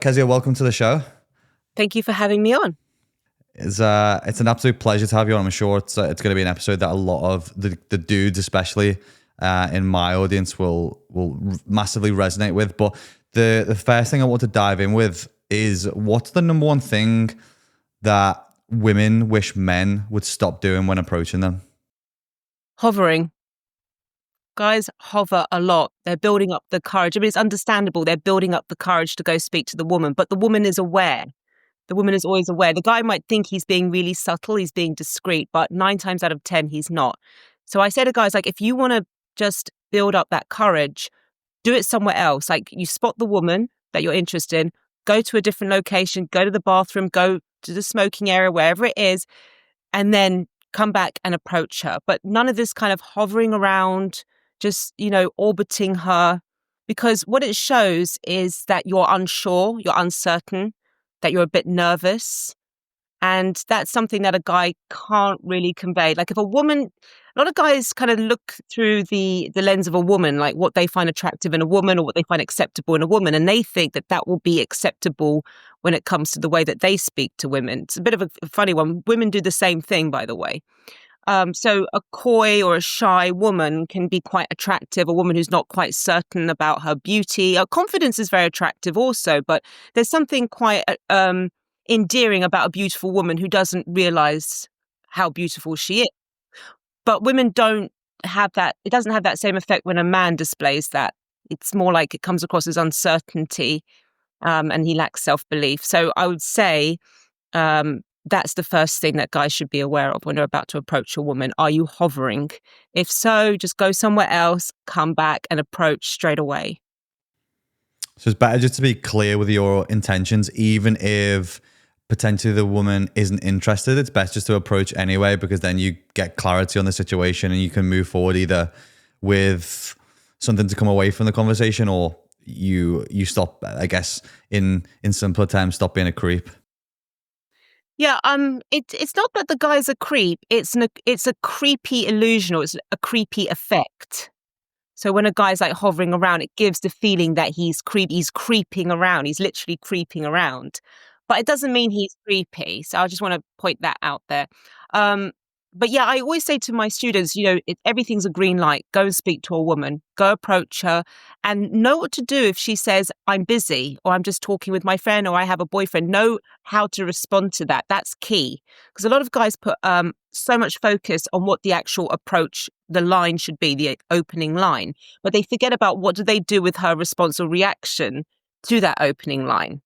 Kezia, welcome to the show. Thank you for having me on. It's an absolute pleasure to have you on. I'm sure it's going to be an episode that a lot of the dudes, especially in my audience, will massively resonate with. But the first thing I want to dive in with is, what's the number one thing that women wish men would stop doing when approaching them? Hovering. Guys hover a lot. They're building up the courage. I mean, it's understandable. They're building up the courage to go speak to the woman, but the woman is aware. The woman is always aware. The guy might think he's being really subtle, he's being discreet, but 9 times out of 10, he's not. So I say to guys, like, if you want to just build up that courage, do it somewhere else. Like, you spot the woman that you're interested in, go to a different location, go to the bathroom, go to the smoking area, wherever it is, and then come back and approach her. But none of this kind of hovering around, just, orbiting her, because what it shows is that you're unsure, you're uncertain, that you're a bit nervous. And that's something that a guy can't really convey. Like, if a woman, a lot of guys kind of look through the lens of a woman, like what they find attractive in a woman or what they find acceptable in a woman. And they think that that will be acceptable when it comes to the way that they speak to women. It's a bit of a funny one. Women do the same thing, by the way. So a coy or a shy woman can be quite attractive, a woman who's not quite certain about her beauty. Confidence is very attractive also, but there's something quite endearing about a beautiful woman who doesn't realize how beautiful she is. But women don't have that. It doesn't have that same effect when a man displays that. It's more like it comes across as uncertainty, and he lacks self-belief. So I would say that's the first thing that guys should be aware of when they're about to approach a woman. Are you hovering? If so, just go somewhere else, come back and approach straight away. So it's better just to be clear with your intentions, even if potentially the woman isn't interested. It's best just to approach anyway, because then you get clarity on the situation and you can move forward either with something to come away from the conversation, or you stop, I guess, in simpler terms, stop being a creep. Yeah, it's not that the guy's a creep. It's a creepy illusion, or it's a creepy effect. So when a guy's like hovering around, it gives the feeling that he's creeping around. He's literally creeping around. But it doesn't mean he's creepy. So I just want to point that out there. But yeah, I always say to my students, everything's a green light. Go and speak to a woman. Go approach her and know what to do if she says, I'm busy, or I'm just talking with my friend, or I have a boyfriend. Know how to respond to that. That's key. Because a lot of guys put so much focus on what the actual approach, the line should be, the opening line. But they forget about what do they do with her response or reaction to that opening line.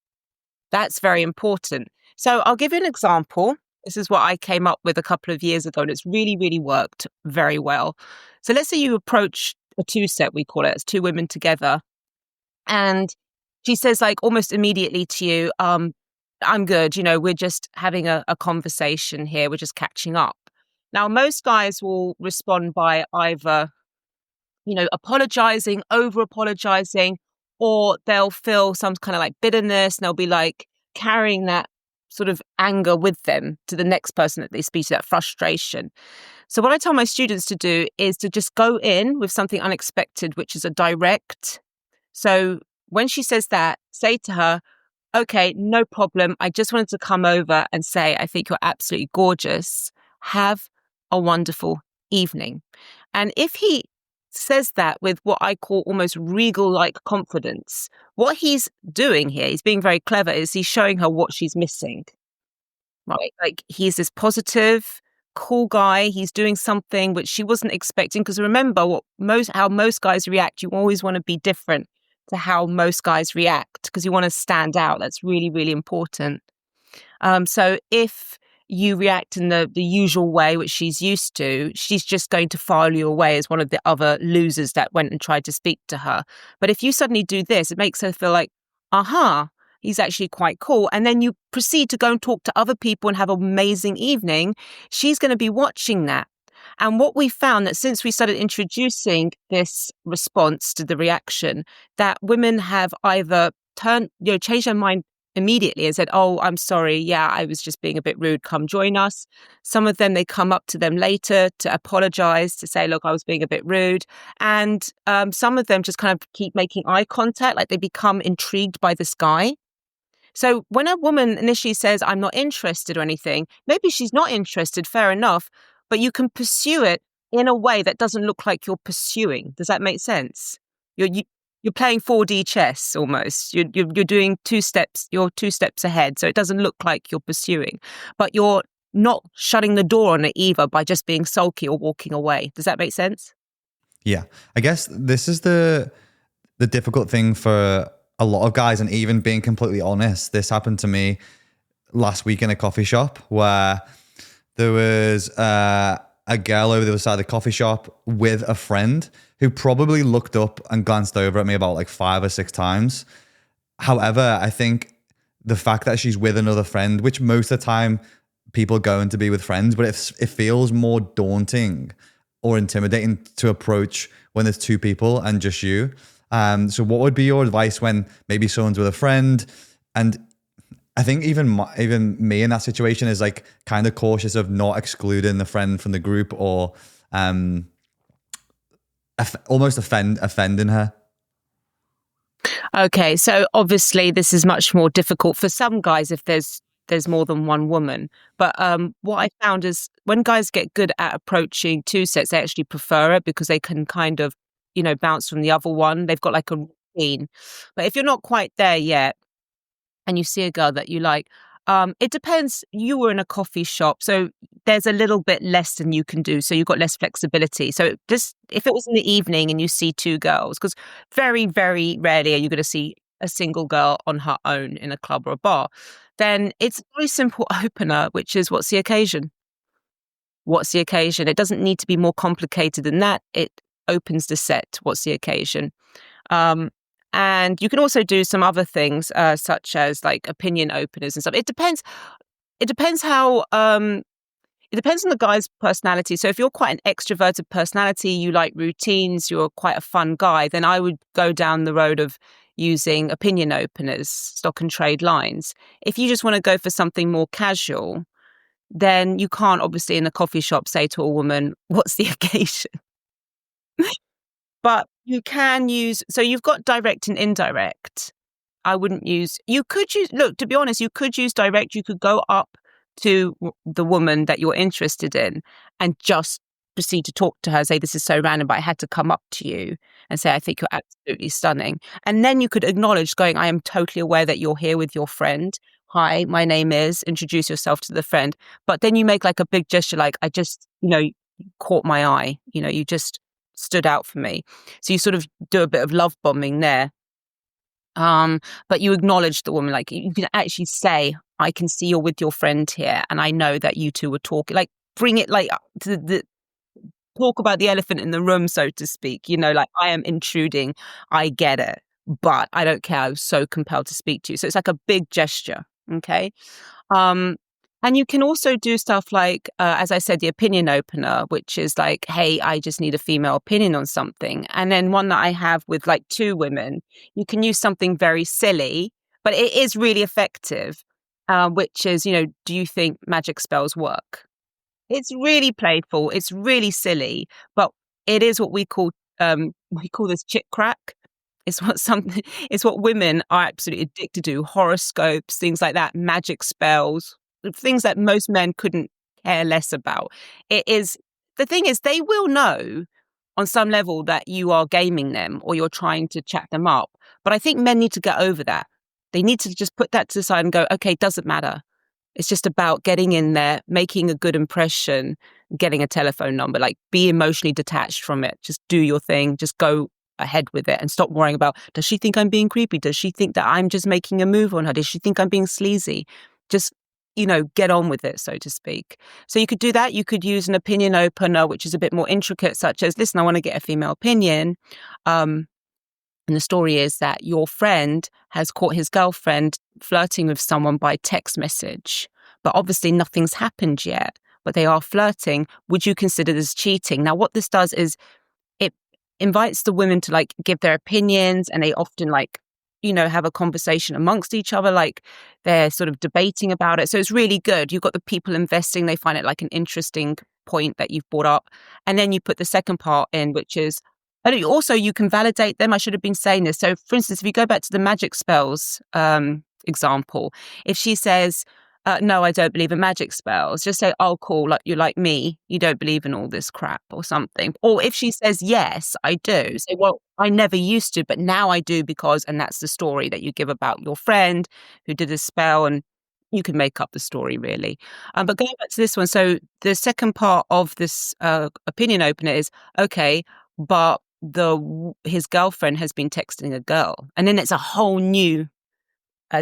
That's very important. So I'll give you an example. This is what I came up with a couple of years ago, and it's really, really worked very well. So let's say you approach a two-step, we call it. It's two women together. And she says, like, almost immediately to you, I'm good. We're just having a conversation here. We're just catching up. Now, most guys will respond by either, apologizing, over-apologizing, or they'll feel some kind of like bitterness, and they'll be like carrying that sort of anger with them to the next person that they speak to, that frustration. So what I tell my students to do is to just go in with something unexpected, which is a direct. So when she says that, say to her, okay, no problem. I just wanted to come over and say, I think you're absolutely gorgeous. Have a wonderful evening. And if he says that with what I call almost regal-like confidence, what he's doing here, he's being very clever, is he's showing her what she's missing, right? Like, he's this positive, cool guy. He's doing something which she wasn't expecting. Because remember, how most guys react, you always want to be different to how most guys react, because you want to stand out. That's really, really important. So if you react in the usual way, which she's used to, she's just going to file you away as one of the other losers that went and tried to speak to her. But if you suddenly do this, it makes her feel like, he's actually quite cool. And then you proceed to go and talk to other people and have an amazing evening. She's going to be watching that. And what we found, that since we started introducing this response to the reaction, that women have either changed their mind immediately and said, oh, I'm sorry. Yeah, I was just being a bit rude. Come join us. Some of them, they come up to them later to apologize, to say, look, I was being a bit rude. And some of them just kind of keep making eye contact, like they become intrigued by this guy. So when a woman initially says, I'm not interested or anything, maybe she's not interested, fair enough, but you can pursue it in a way that doesn't look like you're pursuing. Does that make sense? You're playing 4D chess almost. You're doing two steps. You're 2 steps ahead, so it doesn't look like you're pursuing, but you're not shutting the door on it either by just being sulky or walking away. Does that make sense? Yeah. I guess this is the difficult thing for a lot of guys, and even being completely honest, this happened to me last week in a coffee shop where there was a girl over the other side of the coffee shop with a friend who probably looked up and glanced over at me about like 5 or 6 times. However, I think the fact that she's with another friend, which most of the time people go in to be with friends, but it feels more daunting or intimidating to approach when there's 2 people and just you. So what would be your advice when maybe someone's with a friend? And I think even me in that situation is like kind of cautious of not excluding the friend from the group, or almost offending her. Okay, so obviously this is much more difficult for some guys if there's more than one woman. But what I found is when guys get good at approaching 2 sets, they actually prefer it because they can kind of, bounce from the other one. They've got like a routine. But if you're not quite there yet and you see a girl that you like, it depends. You were in a coffee shop, so there's a little bit less than you can do. So you've got less flexibility. So just if it was in the evening and you see 2 girls, because very, very rarely are you going to see a single girl on her own in a club or a bar, then it's a very simple opener, which is, what's the occasion? What's the occasion? It doesn't need to be more complicated than that. It opens the set. What's the occasion? And you can also do some other things, such as like opinion openers and stuff. It depends. It depends how. It depends on the guy's personality. So if you're quite an extroverted personality, you like routines, you're quite a fun guy, then I would go down the road of using opinion openers, stock and trade lines. If you just want to go for something more casual, then you can't obviously in a coffee shop say to a woman, what's the occasion? But you can use, so you've got direct and indirect. You could use, look, to be honest, you could use direct. You could go up to the woman that you're interested in and just proceed to talk to her, say, this is so random, but I had to come up to you and say, I think you're absolutely stunning. And then you could acknowledge going, I am totally aware that you're here with your friend. Hi, my name is, introduce yourself to the friend. But then you make like a big gesture, like, I just, you caught my eye, you just stood out for me. So you sort of do a bit of love bombing there. But you acknowledge the woman, like you can actually say, I can see you're with your friend here, and I know that you two were talking, like bring it like to the talk about the elephant in the room, so to speak, like, I am intruding, I get it, but I don't care, I was so compelled to speak to you. So it's like a big gesture. Okay. And you can also do stuff like, as I said, the opinion opener, which is like, hey, I just need a female opinion on something. And then one that I have with like 2 women, you can use something very silly, but it is really effective, which is, do you think magic spells work? It's really playful. It's really silly, but it is what we call this chit crack. It's it's what women are absolutely addicted to. Horoscopes, things like that, magic spells, things that most men couldn't care less about. The thing is, they will know on some level that you are gaming them or you're trying to chat them up. But I think men need to get over that. They need to just put that to the side and go, okay, it doesn't matter. It's just about getting in there, making a good impression, getting a telephone number, like be emotionally detached from it. Just do your thing. Just go ahead with it and stop worrying about, does she think I'm being creepy? Does she think that I'm just making a move on her? Does she think I'm being sleazy? Just, get on with it, so to speak. So you could do that. You could use an opinion opener, which is a bit more intricate, such as, listen, I want to get a female opinion. And the story is that your friend has caught his girlfriend flirting with someone by text message, but obviously nothing's happened yet, but they are flirting. Would you consider this cheating? Now, what this does is it invites the women to like give their opinions, and they often like, have a conversation amongst each other, like they're sort of debating about it. So it's really good. You've got the people investing. They find it like an interesting point that you've brought up. And then you put the second part in, which is, and also you can validate them. I should have been saying this. So for instance, if you go back to the magic spells example. If she says, no, I don't believe in magic spells, just say, oh, cool, like you're like me, you don't believe in all this crap or something. Or if she says, yes, I do, say, well, I never used to, but now I do because, and that's the story that you give about your friend who did a spell, and you can make up the story really. But going back to this one, so the second part of this opinion opener is, okay, but his girlfriend has been texting a girl, and then it's a whole new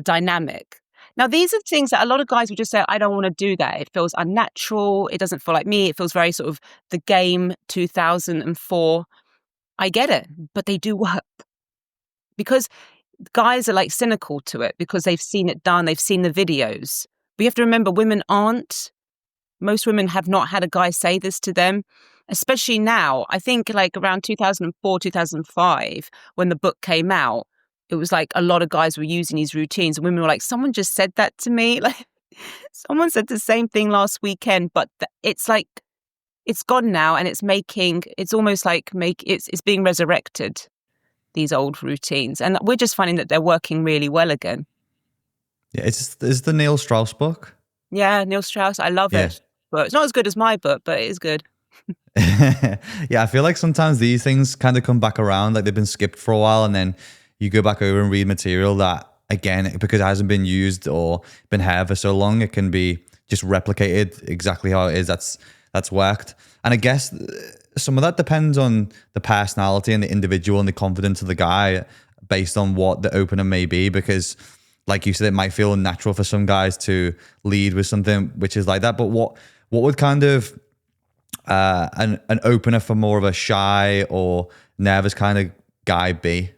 dynamic. Now, these are things that a lot of guys would just say, I don't want to do that. It feels unnatural. It doesn't feel like me. It feels very sort of the game 2004. I get it, but they do work. Because guys are like cynical to it because they've seen it done. They've seen the videos. But you have to remember, women aren't. Most women have not had a guy say this to them, especially now. I think like around 2004, 2005, when the book came out, it was like a lot of guys were using these routines and women were like, someone just said that to me. Like someone said the same thing last weekend, but it's like, it's gone now and it's almost like it's being resurrected, these old routines. And we're just finding that they're working really well again. Yeah, it's the Neil Strauss book. Yeah, Neil Strauss. I love it. But it's not as good as my book, but it is good. Yeah, I feel like sometimes these things kind of come back around, like they've been skipped for a while, and then you go back over and read material that, again, because it hasn't been used or been heard for so long, it can be just replicated exactly how it is. That's worked. And I guess some of that depends on the personality and the individual and the confidence of the guy based on what the opener may be, because like you said, it might feel unnatural for some guys to lead with something which is like that. But what would kind of an opener for more of a shy or nervous kind of guy be?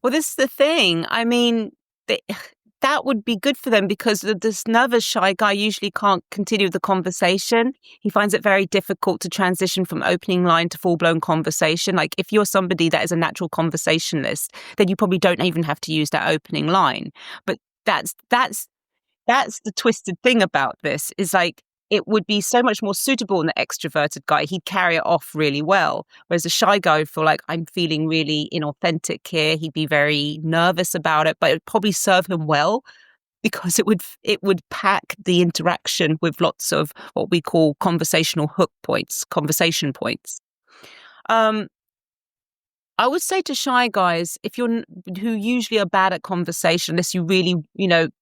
Well, this is the thing. I mean, that would be good for them because this nervous, shy guy usually can't continue the conversation. He finds it very difficult to transition from opening line to full-blown conversation. Like if you're somebody that is a natural conversationalist, then you probably don't even have to use that opening line. But that's the twisted thing about this, is like, it would be so much more suitable in the extroverted guy. He'd carry it off really well. Whereas the shy guy would feel like, I'm feeling really inauthentic here. He'd be very nervous about it, but it would probably serve him well because it would pack the interaction with lots of what we call conversational hook points, conversation points. I would say to shy guys, who usually are bad at conversation, unless you really,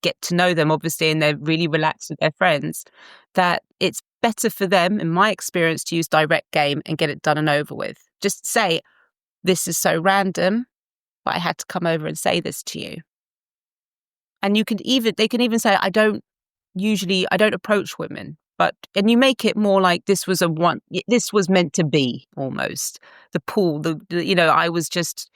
get to know them, obviously, and they're really relaxed with their friends, that it's better for them, in my experience, to use direct game and get it done and over with. Just say, this is so random, but I had to come over and say this to you. And they can even say, I don't approach women. And you make it more like this was meant to be almost. The pool, I was just,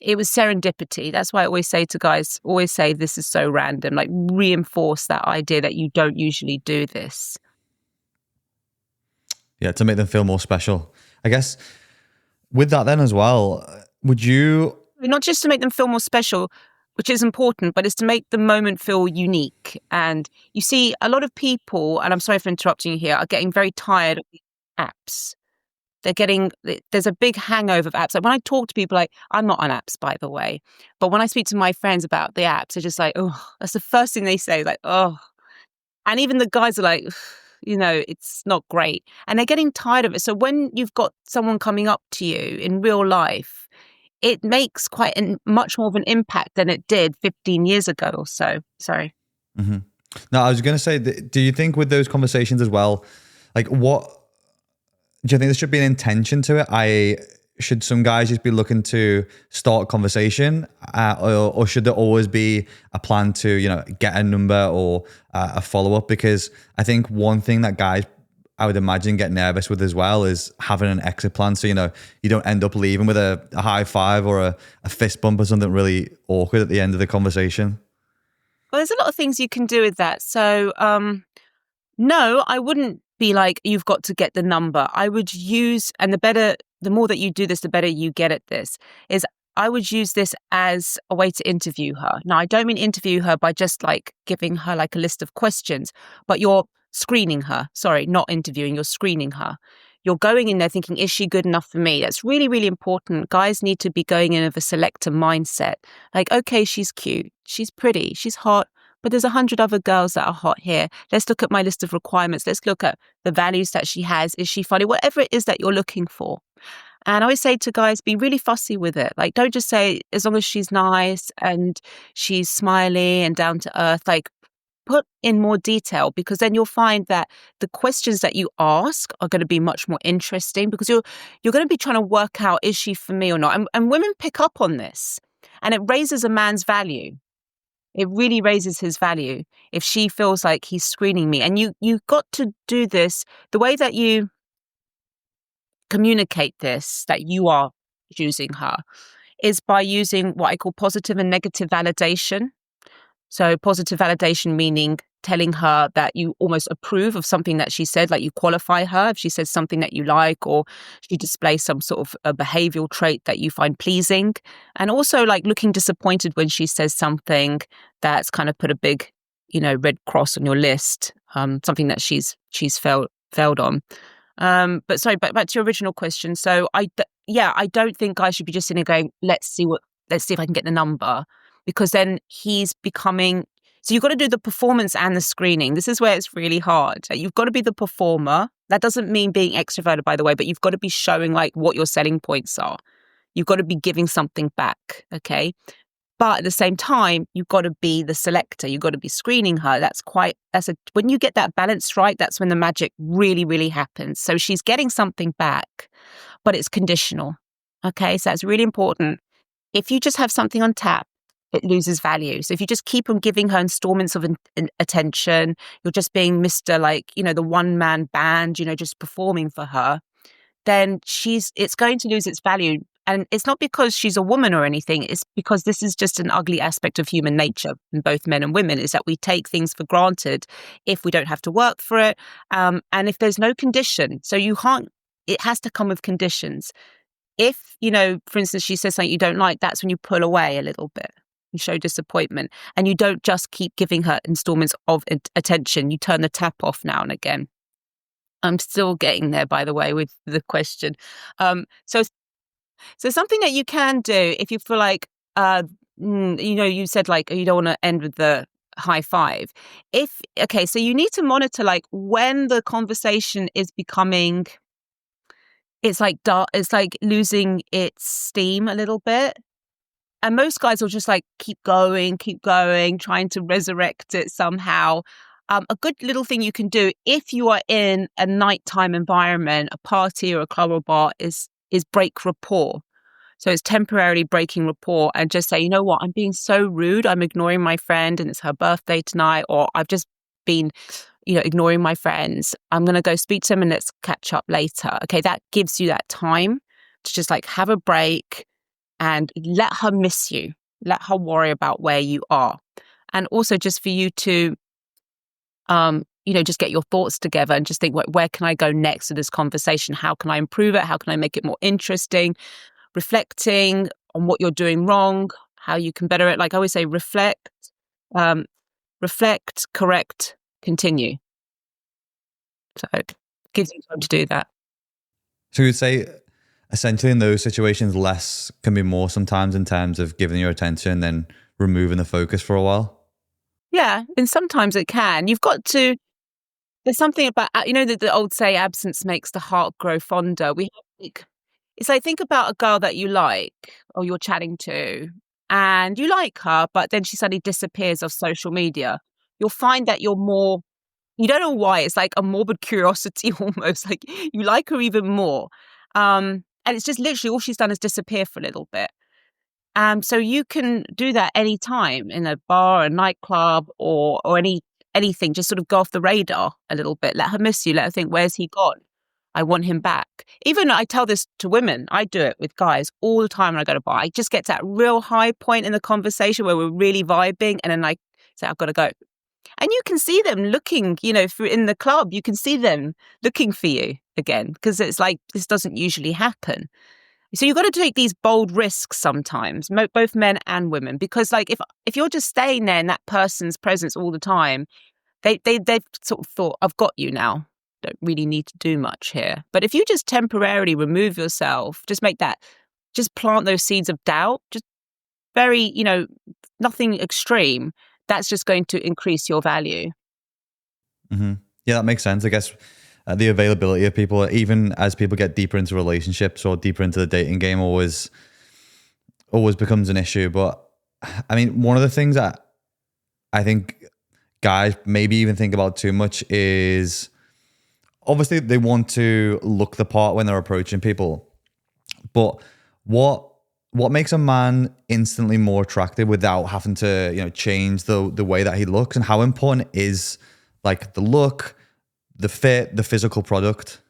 it was serendipity. That's why I always say to guys, this is so random, like reinforce that idea that you don't usually do this. Yeah, to make them feel more special. I guess with that then as well, would you... Not just to make them feel more special, which is important, but it's to make the moment feel unique. And you see, a lot of people, and I'm sorry for interrupting you here, are getting very tired of apps. There's a big hangover of apps. Like when I talk to people, like, I'm not on apps, by the way, but when I speak to my friends about the apps, they're just like, oh, that's the first thing they say, like, oh. And even the guys are like, it's not great. And they're getting tired of it. So when you've got someone coming up to you in real life, it makes quite much more of an impact than it did 15 years ago or so. Sorry. Mm-hmm. No, I was going to say, do you think with those conversations as well, like do you think there should be an intention to it? Should some guys just be looking to start a conversation or should there always be a plan to, get a number or a follow-up? Because I think one thing that guys, I would imagine, get nervous with as well is having an exit plan. So, you don't end up leaving with a high five or a fist bump or something really awkward at the end of the conversation. Well, there's a lot of things you can do with that. So, no, I wouldn't be like, you've got to get the number. I would use, and the more that you do this, the better you get at this, is I would use this as a way to interview her. Now, I don't mean interview her by just like giving her like a list of questions, but you're screening her. Sorry, not interviewing, you're screening her. You're going in there thinking, is she good enough for me? That's really, really important. Guys need to be going in with a selector mindset. Like, okay, she's cute, she's pretty, she's hot, but there's 100 other girls that are hot here. Let's look at my list of requirements. Let's look at the values that she has. Is she funny? Whatever it is that you're looking for. And I always say to guys, be really fussy with it. Like, don't just say, as long as she's nice and she's smiley and down to earth, like, put in more detail, because then you'll find that the questions that you ask are going to be much more interesting, because you're going to be trying to work out, is she for me or not? And women pick up on this, and it raises a man's value. It really raises his value if she feels like he's screening me. And you've got to do this. The way that you communicate this, that you are choosing her, is by using what I call positive and negative validation. So positive validation meaning telling her that you almost approve of something that she said, like you qualify her if she says something that you like, or she displays some sort of a behavioral trait that you find pleasing. And also like looking disappointed when she says something that's kind of put a big, red cross on your list, something that she's failed on. But sorry, back to your original question. So I don't think guys should be just sitting there going, let's see if I can get the number. Because then he's becoming, so you've got to do the performance and the screening. This is where it's really hard. You've got to be the performer. That doesn't mean being extroverted, by the way, but you've got to be showing like what your selling points are. You've got to be giving something back, okay? But at the same time, you've got to be the selector. You've got to be screening her. When you get that balance right, that's when the magic really, really happens. So she's getting something back, but it's conditional, okay? So that's really important. If you just have something on tap, it loses value. So if you just keep on giving her installments of attention, you're just being Mr. the one-man band, just performing for her, then it's going to lose its value. And it's not because she's a woman or anything. It's because this is just an ugly aspect of human nature in both men and women, is that we take things for granted if we don't have to work for it. And if there's no condition, so it has to come with conditions. If, for instance, she says something you don't like, that's when you pull away a little bit. You show disappointment, and you don't just keep giving her installments of attention. You turn the tap off now and again. I'm still getting there, by the way, with the question. So something that you can do if you feel like, you said like you don't want to end with the high five. So you need to monitor like when the conversation is becoming, it's like losing its steam a little bit. And most guys will just like keep going, trying to resurrect it somehow. A good little thing you can do if you are in a nighttime environment, a party or a club or bar, is break rapport. So it's temporarily breaking rapport and just say, you know what, I'm being so rude. I'm ignoring my friend and it's her birthday tonight, or I've just been, ignoring my friends. I'm going to go speak to them and let's catch up later. Okay, that gives you that time to just like have a break and let her miss you. Let her worry about where you are. And also just for you to, just get your thoughts together and just think, where can I go next to this conversation? How can I improve it? How can I make it more interesting? Reflecting on what you're doing wrong, how you can better it. Like I always say, reflect, correct, continue. So it gives you time to do that. So you'd say essentially in those situations, less can be more sometimes in terms of giving your attention, then removing the focus for a while? Yeah, and sometimes it can. You've got to, there's something about, the old say, absence makes the heart grow fonder. It's like, think about a girl that you like or you're chatting to and you like her, but then she suddenly disappears off social media. You'll find that you don't know why, it's like a morbid curiosity almost, like you like her even more. And it's just literally all she's done is disappear for a little bit. So you can do that anytime in a bar, a nightclub, or anything. Just sort of go off the radar a little bit. Let her miss you. Let her think, where's he gone? I want him back. Even I tell this to women. I do it with guys all the time when I go to a bar. I just get to that real high point in the conversation where we're really vibing, and then I say, I've got to go. And you can see them looking, in the club, you can see them looking for you again, because it's like, this doesn't usually happen. So you've got to take these bold risks sometimes, both men and women, because like if you're just staying there in that person's presence all the time, they've sort of thought, I've got you now. don't really need to do much here. But if you just temporarily remove yourself, just plant those seeds of doubt, just very, nothing extreme, that's just going to increase your value. Mm-hmm. Yeah, that makes sense. I guess the availability of people, even as people get deeper into relationships or deeper into the dating game, always becomes an issue. But I mean, one of the things that I think guys maybe even think about too much is obviously they want to look the part when they're approaching people. But what makes a man instantly more attractive without having to, change the way that he looks, and how important is like the look, the fit, the physical product?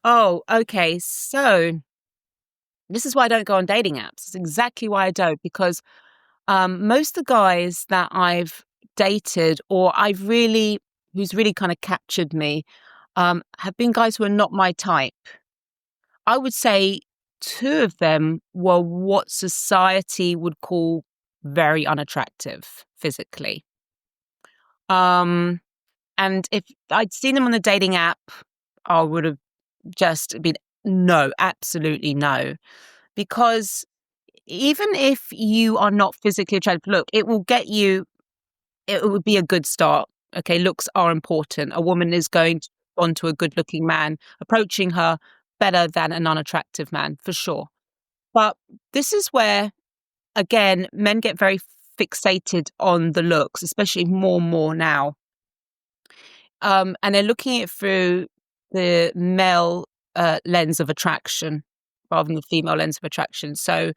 Oh, okay. So this is why I don't go on dating apps. It's exactly why I don't, because most of the guys that I've dated or who's really kind of captured me, have been guys who are not my type. I would say 2 of them were what society would call very unattractive physically. And if I'd seen them on a dating app, I would have just been no, absolutely no. Because even if you are not physically attractive, look, it would be a good start. Okay, looks are important. A woman is going to respond to a good looking man approaching her better than an unattractive man, for sure. But this is where, again, men get very fixated on the looks, especially more and more now. And they're looking at it through the male lens of attraction rather than the female lens of attraction. So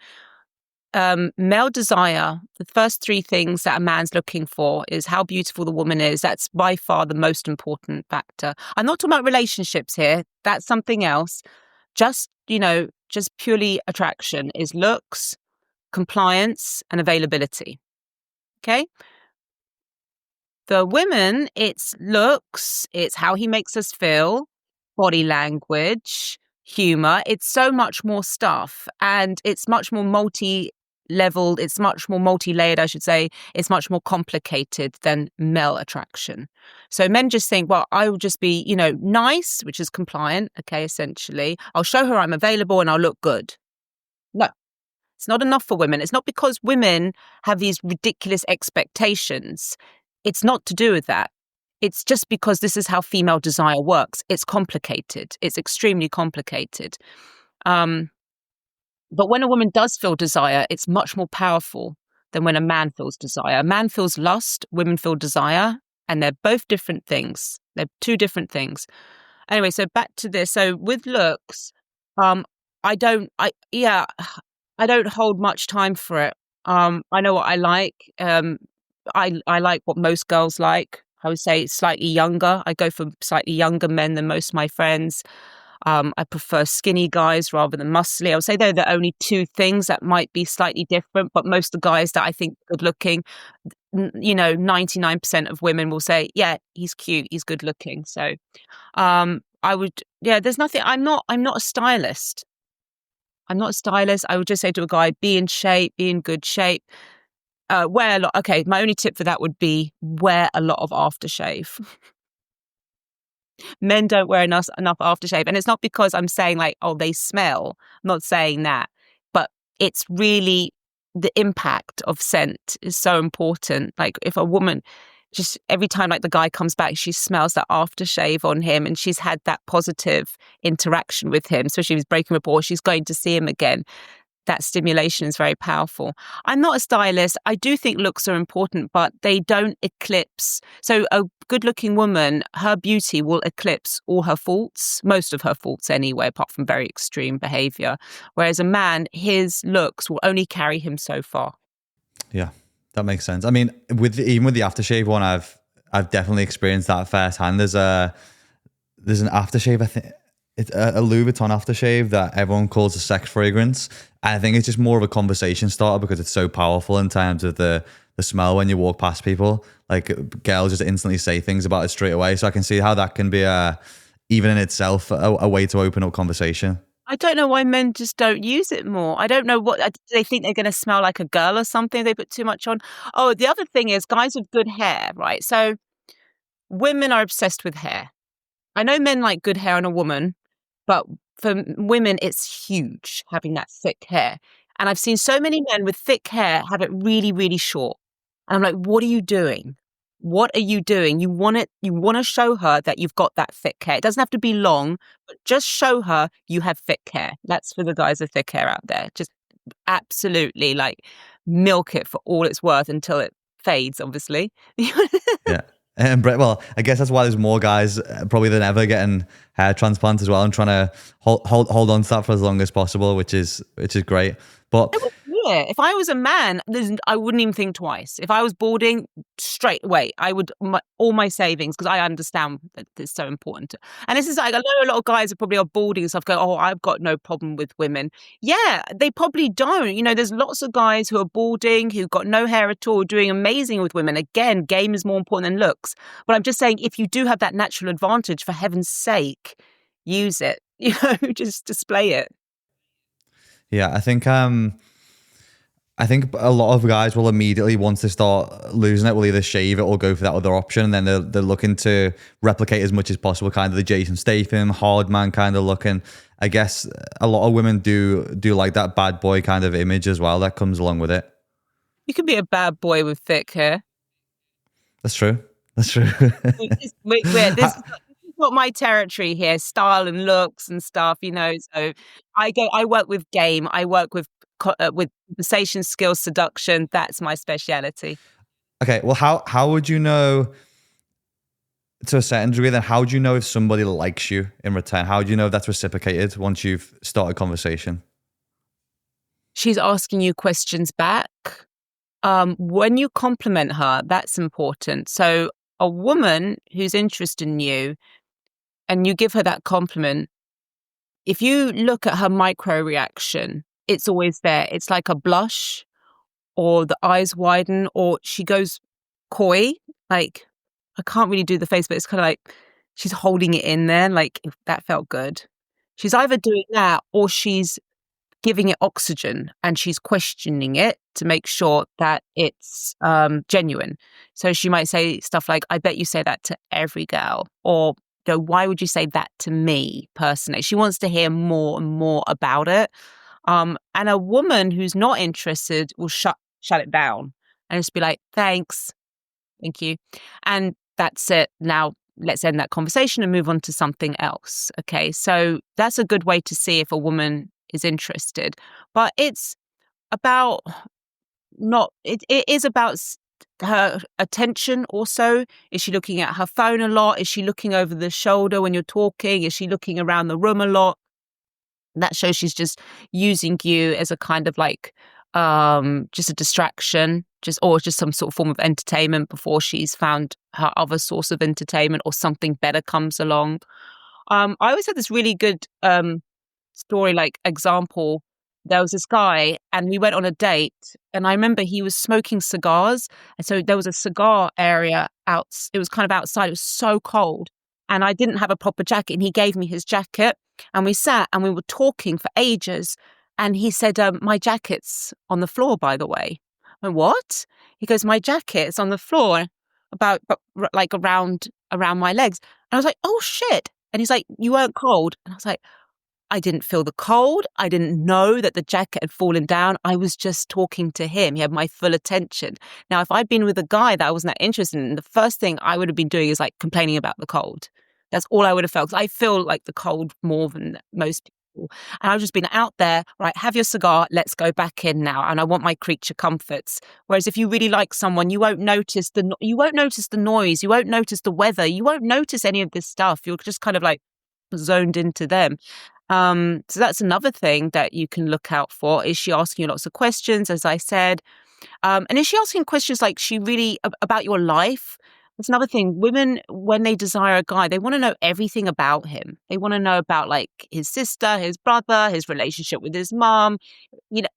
male desire, the first 3 things that a man's looking for is how beautiful the woman is. That's by far the most important factor. I'm not talking about relationships here. That's something else. Just purely attraction is looks, compliance, and availability. Okay? The women, it's looks, it's how he makes us feel, body language, humor. It's so much more stuff, and it's much more multi-leveled. It's much more multi-layered, I should say. It's much more complicated than male attraction. So men just think, well, I will just be, nice, which is compliant. Okay, essentially, I'll show her I'm available and I'll look good. No, it's not enough for women. It's not because women have these ridiculous expectations. It's not to do with that. It's just because this is how female desire works. It's complicated. It's extremely complicated. But when a woman does feel desire, it's much more powerful than when a man feels desire. A man feels lust, women feel desire, and they're both different things. They're 2 different things. Anyway, so back to this. So with looks, I don't hold much time for it. I know what I like. I like what most girls like. I would say slightly younger. I go for slightly younger men than most of my friends. I prefer skinny guys rather than muscly. I would say they're the only 2 things that might be slightly different, but most of the guys that I think are good looking, 99% of women will say, yeah, he's cute, he's good looking. So there's nothing, I'm not a stylist. I'm not a stylist. I would just say to a guy, be in shape, be in good shape. Wear a lot. Okay, my only tip for that would be wear a lot of aftershave. Men don't wear enough aftershave. And it's not because I'm saying like, oh, they smell. I'm not saying that. But it's really the impact of scent is so important. Like if a woman, just every time like the guy comes back, she smells that aftershave on him and she's had that positive interaction with him. So she was breaking rapport, she's going to see him again. That stimulation is very powerful. I'm not a stylist. I do think looks are important, but they don't eclipse. So a good-looking woman, her beauty will eclipse all her faults, most of her faults anyway, apart from very extreme behavior. Whereas a man, his looks will only carry him so far. Yeah, that makes sense. I mean, even with the aftershave one, I've definitely experienced that firsthand. There's an aftershave, I think. It's a Louis Vuitton aftershave that everyone calls a sex fragrance. And I think it's just more of a conversation starter because it's so powerful in terms of the smell when you walk past people. Like girls just instantly say things about it straight away. So I can see how that can be even in itself a way to open up conversation. I don't know why men just don't use it more. I don't know do they think they're going to smell like a girl or something. They put too much on. Oh, the other thing is guys with good hair, right? So women are obsessed with hair. I know men like good hair on a woman, but for women, it's huge having that thick hair. And I've seen so many men with thick hair have it really, really short. And I'm like, what are you doing? What are you doing? You want to show her that you've got that thick hair. It doesn't have to be long, but just show her you have thick hair. That's for the guys with thick hair out there. Just absolutely like milk it for all it's worth until it fades, obviously. Yeah. And well, I guess that's why there's more guys probably than ever getting hair transplants as well and trying to hold on to that for as long as possible, which is great. But Yeah, if I was a man, I wouldn't even think twice. If I was balding, straight away, I would all my savings, because I understand that it's so important. And this is like, I know a lot of guys are probably are balding and stuff go, oh, I've got no problem with women. Yeah, they probably don't. You know, there's lots of guys who are balding, who've got no hair at all, doing amazing with women. Again, game is more important than looks. But I'm just saying, if you do have that natural advantage, for heaven's sake, use it. You know, just display it. yeah, I think a lot of guys will immediately, once they start losing it, will either shave it or go for that other option. And then they're looking to replicate as much as possible, kind of the Jason Statham, hard man kind of looking. I guess a lot of women do like that bad boy kind of image as well that comes along with it. You can be a bad boy with thick hair. That's true. That's true. This is not my territory here, style and looks and stuff, you know. So I work with game. I work with conversation skills, seduction. That's my speciality. Okay, well, how would you know, to a certain degree, then how do you know if somebody likes you in return? How do you know if that's reciprocated once you've started conversation? She's asking you questions back. When you compliment her, that's important. So a woman who's interested in you and you give her that compliment, if you look at her micro reaction, it's always there. It's like a blush, or the eyes widen, or she goes coy. Like, I can't really do the face, but it's kind of like she's holding it in there. Like, if that felt good. She's either doing that or she's giving it oxygen and she's questioning it to make sure that it's genuine. So she might say stuff like, I bet you say that to every girl, or why would you say that to me personally? She wants to hear more and more about it. And a woman who's not interested will shut it down and just be like, thanks, thank you. And that's it. Now let's end that conversation and move on to something else. Okay. So that's a good way to see if a woman is interested. But it's about it is about her attention also. Is she looking at her phone a lot? Is she looking over the shoulder when you're talking? Is she looking around the room a lot? That shows she's just using you as a kind of like just a distraction, or just some sort of form of entertainment before she's found her other source of entertainment or something better comes along. I always had this really good story, like example. There was this guy and we went on a date, and I remember he was smoking cigars. And so there was a cigar area out. It was kind of outside. It was so cold and I didn't have a proper jacket, and he gave me his jacket, and we sat and we were talking for ages. And he said, my jacket's on the floor, by the way. I went, what? He goes, my jacket's on the floor about like around my legs. And I was like, oh shit. And he's like, you weren't cold? And I was like, I didn't feel the cold. I didn't know that the jacket had fallen down. I was just talking to him. He had my full attention. Now, if I'd been with a guy that I wasn't that interested in, the first thing I would have been doing is like complaining about the cold. That's all I would have felt. 'Cause I feel like the cold more than most people. And I've just been out there, right, have your cigar, let's go back in now. And I want my creature comforts. Whereas if you really like someone, you won't notice the noise, you won't notice the weather, you won't notice any of this stuff. You're just kind of like zoned into them. So that's another thing that you can look out for. Is she asking you lots of questions, as I said? And is she asking questions like she really about your life? That's another thing. Women, when they desire a guy, they want to know everything about him. They want to know about like his sister, his brother, his relationship with his mom,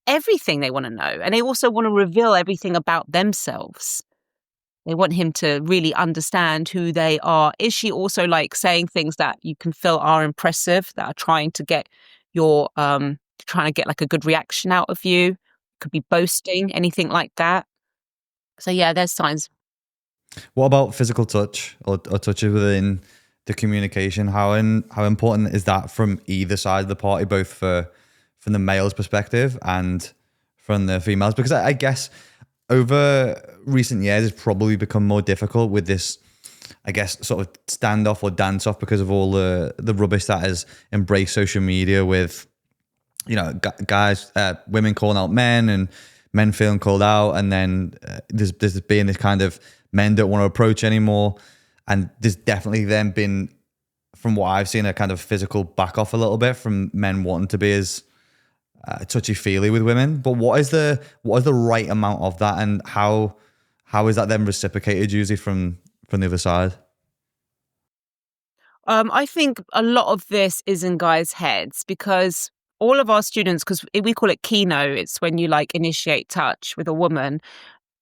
everything they want to know. And they also want to reveal everything about themselves. They want him to really understand who they are. Is she also like saying things that you can feel are impressive, that are trying to get like a good reaction out of you? Could be boasting, anything like that. So yeah, there's signs. What about physical touch or touches within the communication. How important is that from either side of the party, both from the male's perspective and from the females? Because I guess over recent years, it's probably become more difficult with this, I guess, sort of standoff or dance off because of all the rubbish that has embraced social media with, you know, guys, women calling out men and men feeling called out. And then there's been this kind of men don't want to approach anymore. And there's definitely then been, from what I've seen, a kind of physical back off a little bit from men wanting to be as touchy feely with women. But what is the right amount of that, and how is that then reciprocated usually from the other side? I think a lot of this is in guys' heads because all of our students, because we call it keynote, it's when you like initiate touch with a woman,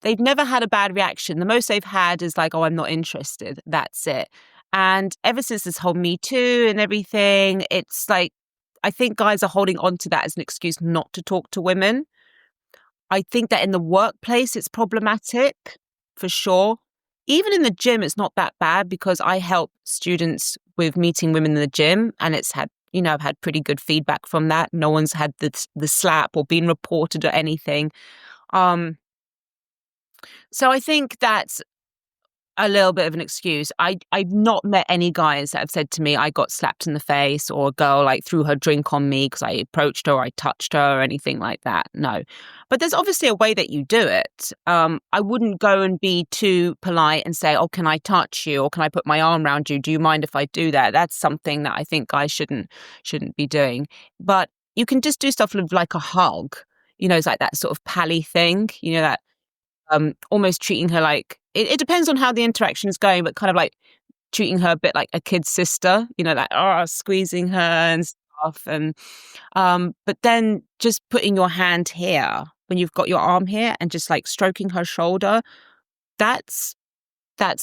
they've never had a bad reaction. The most they've had is like, oh, I'm not interested. That's it. And ever since this whole Me Too and everything, it's like, I think guys are holding on to that as an excuse not to talk to women. I think that in the workplace, it's problematic for sure. Even in the gym, it's not that bad because I help students with meeting women in the gym, and it's had, you know, I've had pretty good feedback from that. No one's had the slap or been reported or anything. So I think that's a little bit of an excuse. I've not met any guys that have said to me, I got slapped in the face, or a girl like threw her drink on me because I approached her or I touched her or anything like that. No. But there's obviously a way that you do it. I wouldn't go and be too polite and say, oh, can I touch you? Or can I put my arm around you? Do you mind if I do that? That's something that I think guys shouldn't be doing. But you can just do stuff like a hug. You know, it's like that sort of pally thing, you know, that almost treating her like, it depends on how the interaction is going, but kind of like treating her a bit like a kid's sister, you know, like, squeezing her and stuff. And, but then just putting your hand here when you've got your arm here and just like stroking her shoulder, that's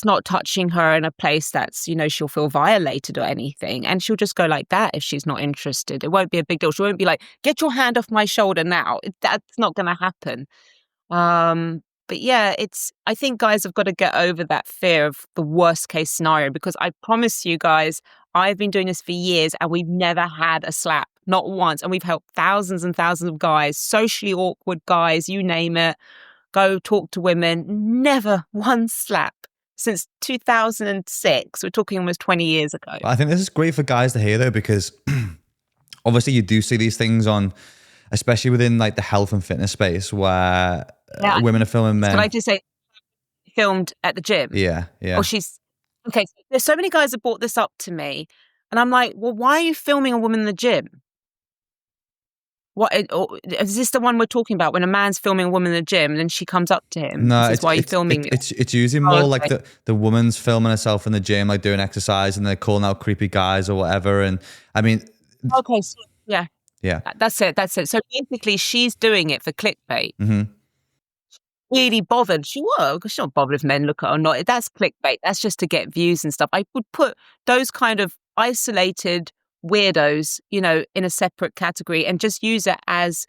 not touching her in a place that's, you know, she'll feel violated or anything. And she'll just go like that if she's not interested. It won't be a big deal. She won't be like, get your hand off my shoulder now. That's not going to happen. But yeah, I think guys have got to get over that fear of the worst case scenario, because I promise you guys, I've been doing this for years and we've never had a slap, not once. And we've helped thousands and thousands of guys, socially awkward guys, you name it, go talk to women. Never one slap since 2006. We're talking almost 20 years ago. I think this is great for guys to hear though, because obviously you do see these things on, especially within like the health and fitness space where women are filming men. Can I just say, filmed at the gym? Yeah. Or okay. So there's so many guys that brought this up to me, and I'm like, well, why are you filming a woman in the gym? What is this the one we're talking about when a man's filming a woman in the gym and then she comes up to him? No, it's why you're filming me. It's usually more like the woman's filming herself in the gym, like doing exercise, and they're calling out creepy guys or whatever. And I mean, okay, so, yeah. That's it. So basically, she's doing it for clickbait. Mm-hmm. Really bothered. She's not bothered if men look at her or not. That's clickbait. That's just to get views and stuff. I would put those kind of isolated weirdos, you know, in a separate category and just use it as,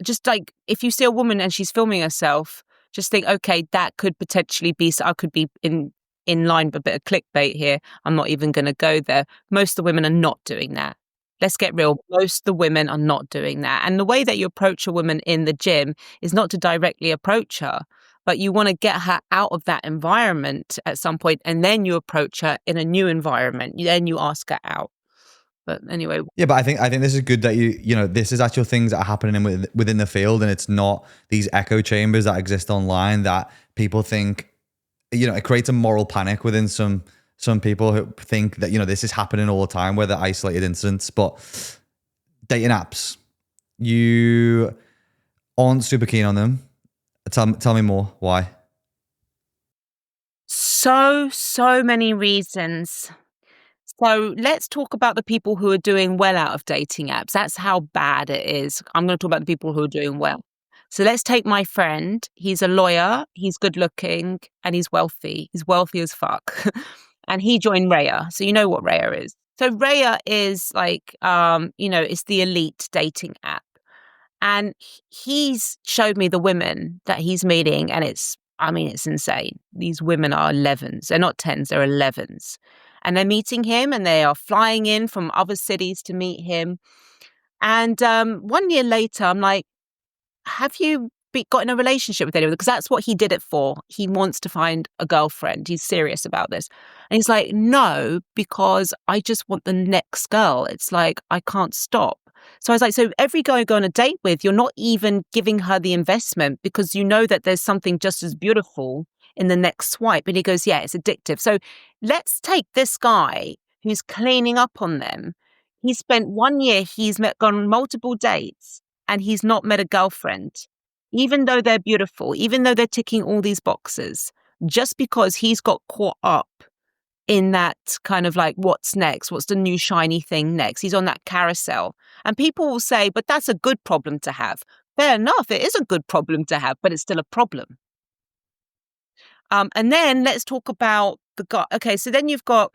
just like if you see a woman and she's filming herself, just think, okay, that could potentially be, so I could be in line with a bit of clickbait here. I'm not even going to go there. Most of the women are not doing that. Let's get real. Most of the women are not doing that. And the way that you approach a woman in the gym is not to directly approach her, but you want to get her out of that environment at some point, and then you approach her in a new environment. Then you ask her out. But anyway. Yeah, but I think this is good that you know, this is actual things that are happening within the field, and it's not these echo chambers that exist online that people think, you know, it creates a moral panic within some people who think that, you know, this is happening all the time where they're isolated incidents. But dating apps, you aren't super keen on them. Tell me more. Why? So many reasons. So let's talk about the people who are doing well out of dating apps. That's how bad it is. I'm going to talk about the people who are doing well. So let's take my friend. He's a lawyer. He's good looking and he's wealthy. He's wealthy as fuck. And he joined Raya. So you know what Raya is. So Raya is like, you know, it's the elite dating app. And he's showed me the women that he's meeting. And it's insane. These women are 11s. They're not 10s, they're 11s. and they're meeting him, and they are flying in from other cities to meet him. And 1 year later, I'm like, have you got in a relationship with anyone? Because that's what he did it for. He wants to find a girlfriend. He's serious about this. And he's like, no, because I just want the next girl. It's like, I can't stop. So I was like, so every guy you go on a date with, you're not even giving her the investment because you know that there's something just as beautiful in the next swipe. And he goes, yeah, it's addictive. So let's take this guy who's cleaning up on them. He spent 1 year, gone on multiple dates, and he's not met a girlfriend, even though they're beautiful, even though they're ticking all these boxes, just because he's got caught up in that kind of like, what's next? What's the new shiny thing next? He's on that carousel. And people will say, but that's a good problem to have. Fair enough, it is a good problem to have, but it's still a problem. And then let's talk about the guy. Okay, so then you've got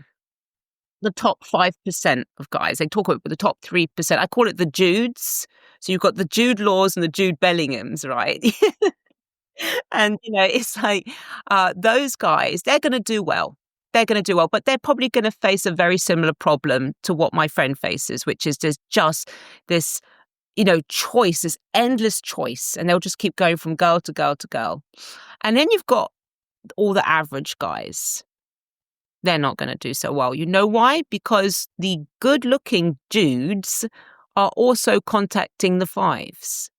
the top 5% of guys. They talk about the top 3%. I call it the Judes. So you've got the Jude Laws and the Jude Bellinghams, right? And, it's like those guys, they're going to do well. They're going to do well, but they're probably going to face a very similar problem to what my friend faces, which is there's just this, choice, this endless choice, and they'll just keep going from girl to girl to girl. And then you've got all the average guys. They're not going to do so well. You know why? Because the good-looking dudes are also contacting the fives.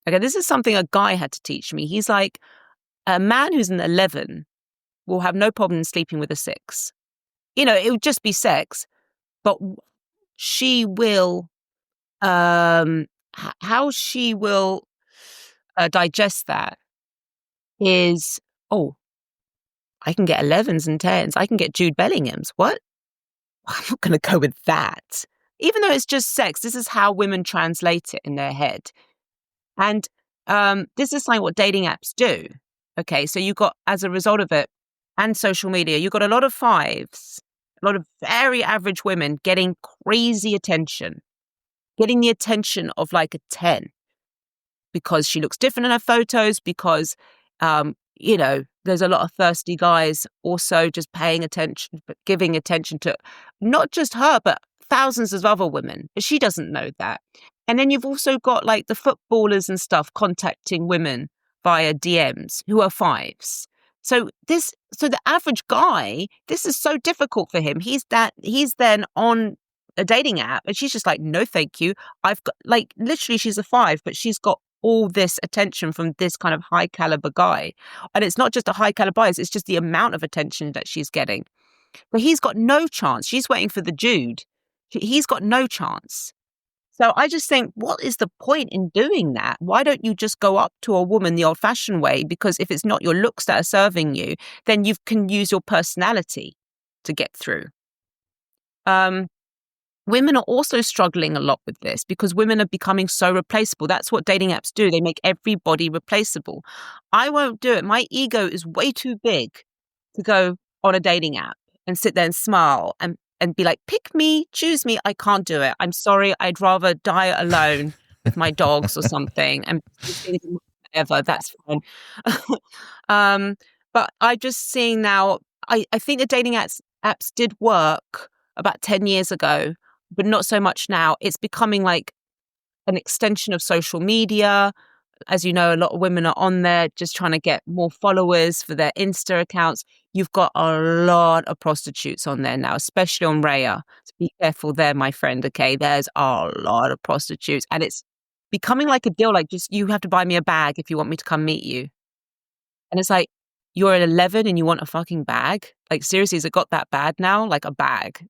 Okay, this is something a guy had to teach me. He's like, a man who's an 11 will have no problem sleeping with a 6. It would just be sex, but she will, how she will digest that is, oh, I can get 11s and 10s. I can get Jude Bellinghams. What? I'm not going to go with that. Even though it's just sex, this is how women translate it in their head. And this is like what dating apps do. Okay, so you got, as a result of it, and social media, you got a lot of 5s, a lot of very average women getting crazy attention, getting the attention of like a 10 because she looks different in her photos, because, there's a lot of thirsty guys also just paying attention, but giving attention to not just her, but thousands of other women. But she doesn't know that. And then you've also got like the footballers and stuff contacting women via DMs who are 5s. So the average guy, this is so difficult for him. He's then on a dating app and she's just like, no, thank you. I've got, like, literally she's a 5, but she's got all this attention from this kind of high caliber guy. And it's not just a high caliber guy, it's just the amount of attention that she's getting. But he's got no chance. She's waiting for the Jude. He's got no chance. So I just think, what is the point in doing that? Why don't you just go up to a woman the old-fashioned way? Because if it's not your looks that are serving you, then you can use your personality to get through. Women are also struggling a lot with this because women are becoming so replaceable. That's what dating apps do. They make everybody replaceable. I won't do it. My ego is way too big to go on a dating app and sit there and smile and be like, pick me, choose me. I can't do it. I'm sorry. I'd rather die alone with my dogs or something and whatever. That's fine. But I'm just seeing now, I think the dating apps did work about 10 years ago, but not so much now. It's becoming like an extension of social media. As you know, a lot of women are on there just trying to get more followers for their Insta accounts. You've got a lot of prostitutes on there now, especially on Raya. So be careful there, my friend, okay? There's a lot of prostitutes. And it's becoming like a deal, like just you have to buy me a bag if you want me to come meet you. And it's like, you're at 11 and you want a fucking bag? Like, seriously, has it got that bad now? Like a bag,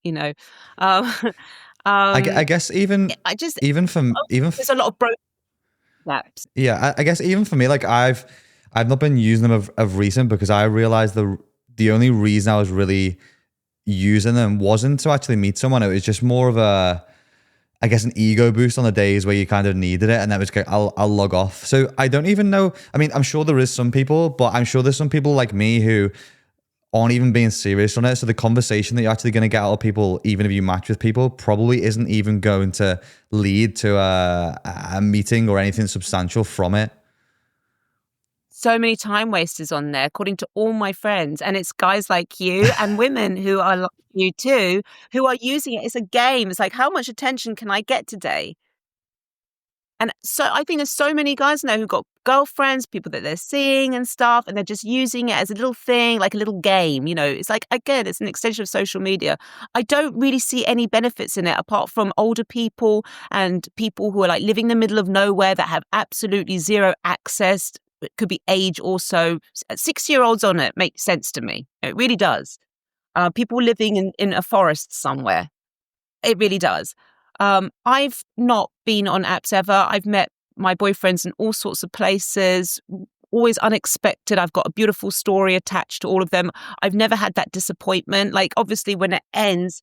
I guess even there's a lot of broken apps. Yeah, I guess even for me, like I've not been using them of recent because I realized the only reason I was really using them wasn't to actually meet someone. It was just more of an ego boost on the days where you kind of needed it, and that was like, I'll log off. So I don't even know. I mean, I'm sure there is some people, but I'm sure there's some people like me who aren't even being serious on it. So the conversation that you're actually going to get out of people, even if you match with people, probably isn't even going to lead to a meeting or anything substantial from it. so many time wasters on there, according to all my friends. And it's guys like you and women who are like you too, who are using it. It's a game. It's like, how much attention can I get today? And so I think there's so many guys now who've got girlfriends, people that they're seeing and stuff, and they're just using it as a little thing, like a little game. It's like, again, it's an extension of social media. I don't really see any benefits in it apart from older people and people who are like living in the middle of nowhere that have absolutely zero access. It could be age also. 6-year-olds on it makes sense to me. It really does. People living in a forest somewhere. It really does. I've not been on apps ever. I've met my boyfriends in all sorts of places, always unexpected. I've got a beautiful story attached to all of them. I've never had that disappointment. Like, obviously, when it ends,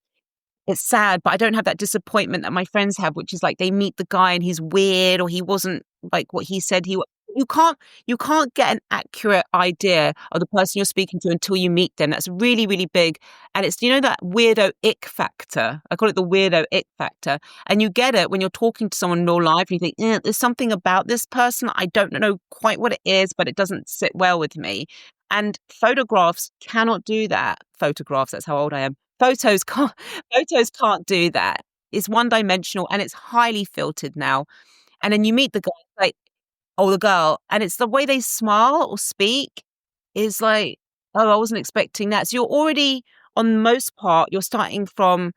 it's sad, but I don't have that disappointment that my friends have, which is like they meet the guy and he's weird or he wasn't like what he said he was. You can't get an accurate idea of the person you're speaking to until you meet them. That's really, really big. And it's, that weirdo ick factor. I call it the weirdo ick factor. And you get it when you're talking to someone in real life and you think, there's something about this person. I don't know quite what it is, but it doesn't sit well with me. And photographs cannot do that. Photographs, that's how old I am. Photos can't do that. It's one dimensional and it's highly filtered now. And then you meet the guy, like, or the girl, and it's the way they smile or speak is like, oh, I wasn't expecting that. So you're already, on the most part, you're starting from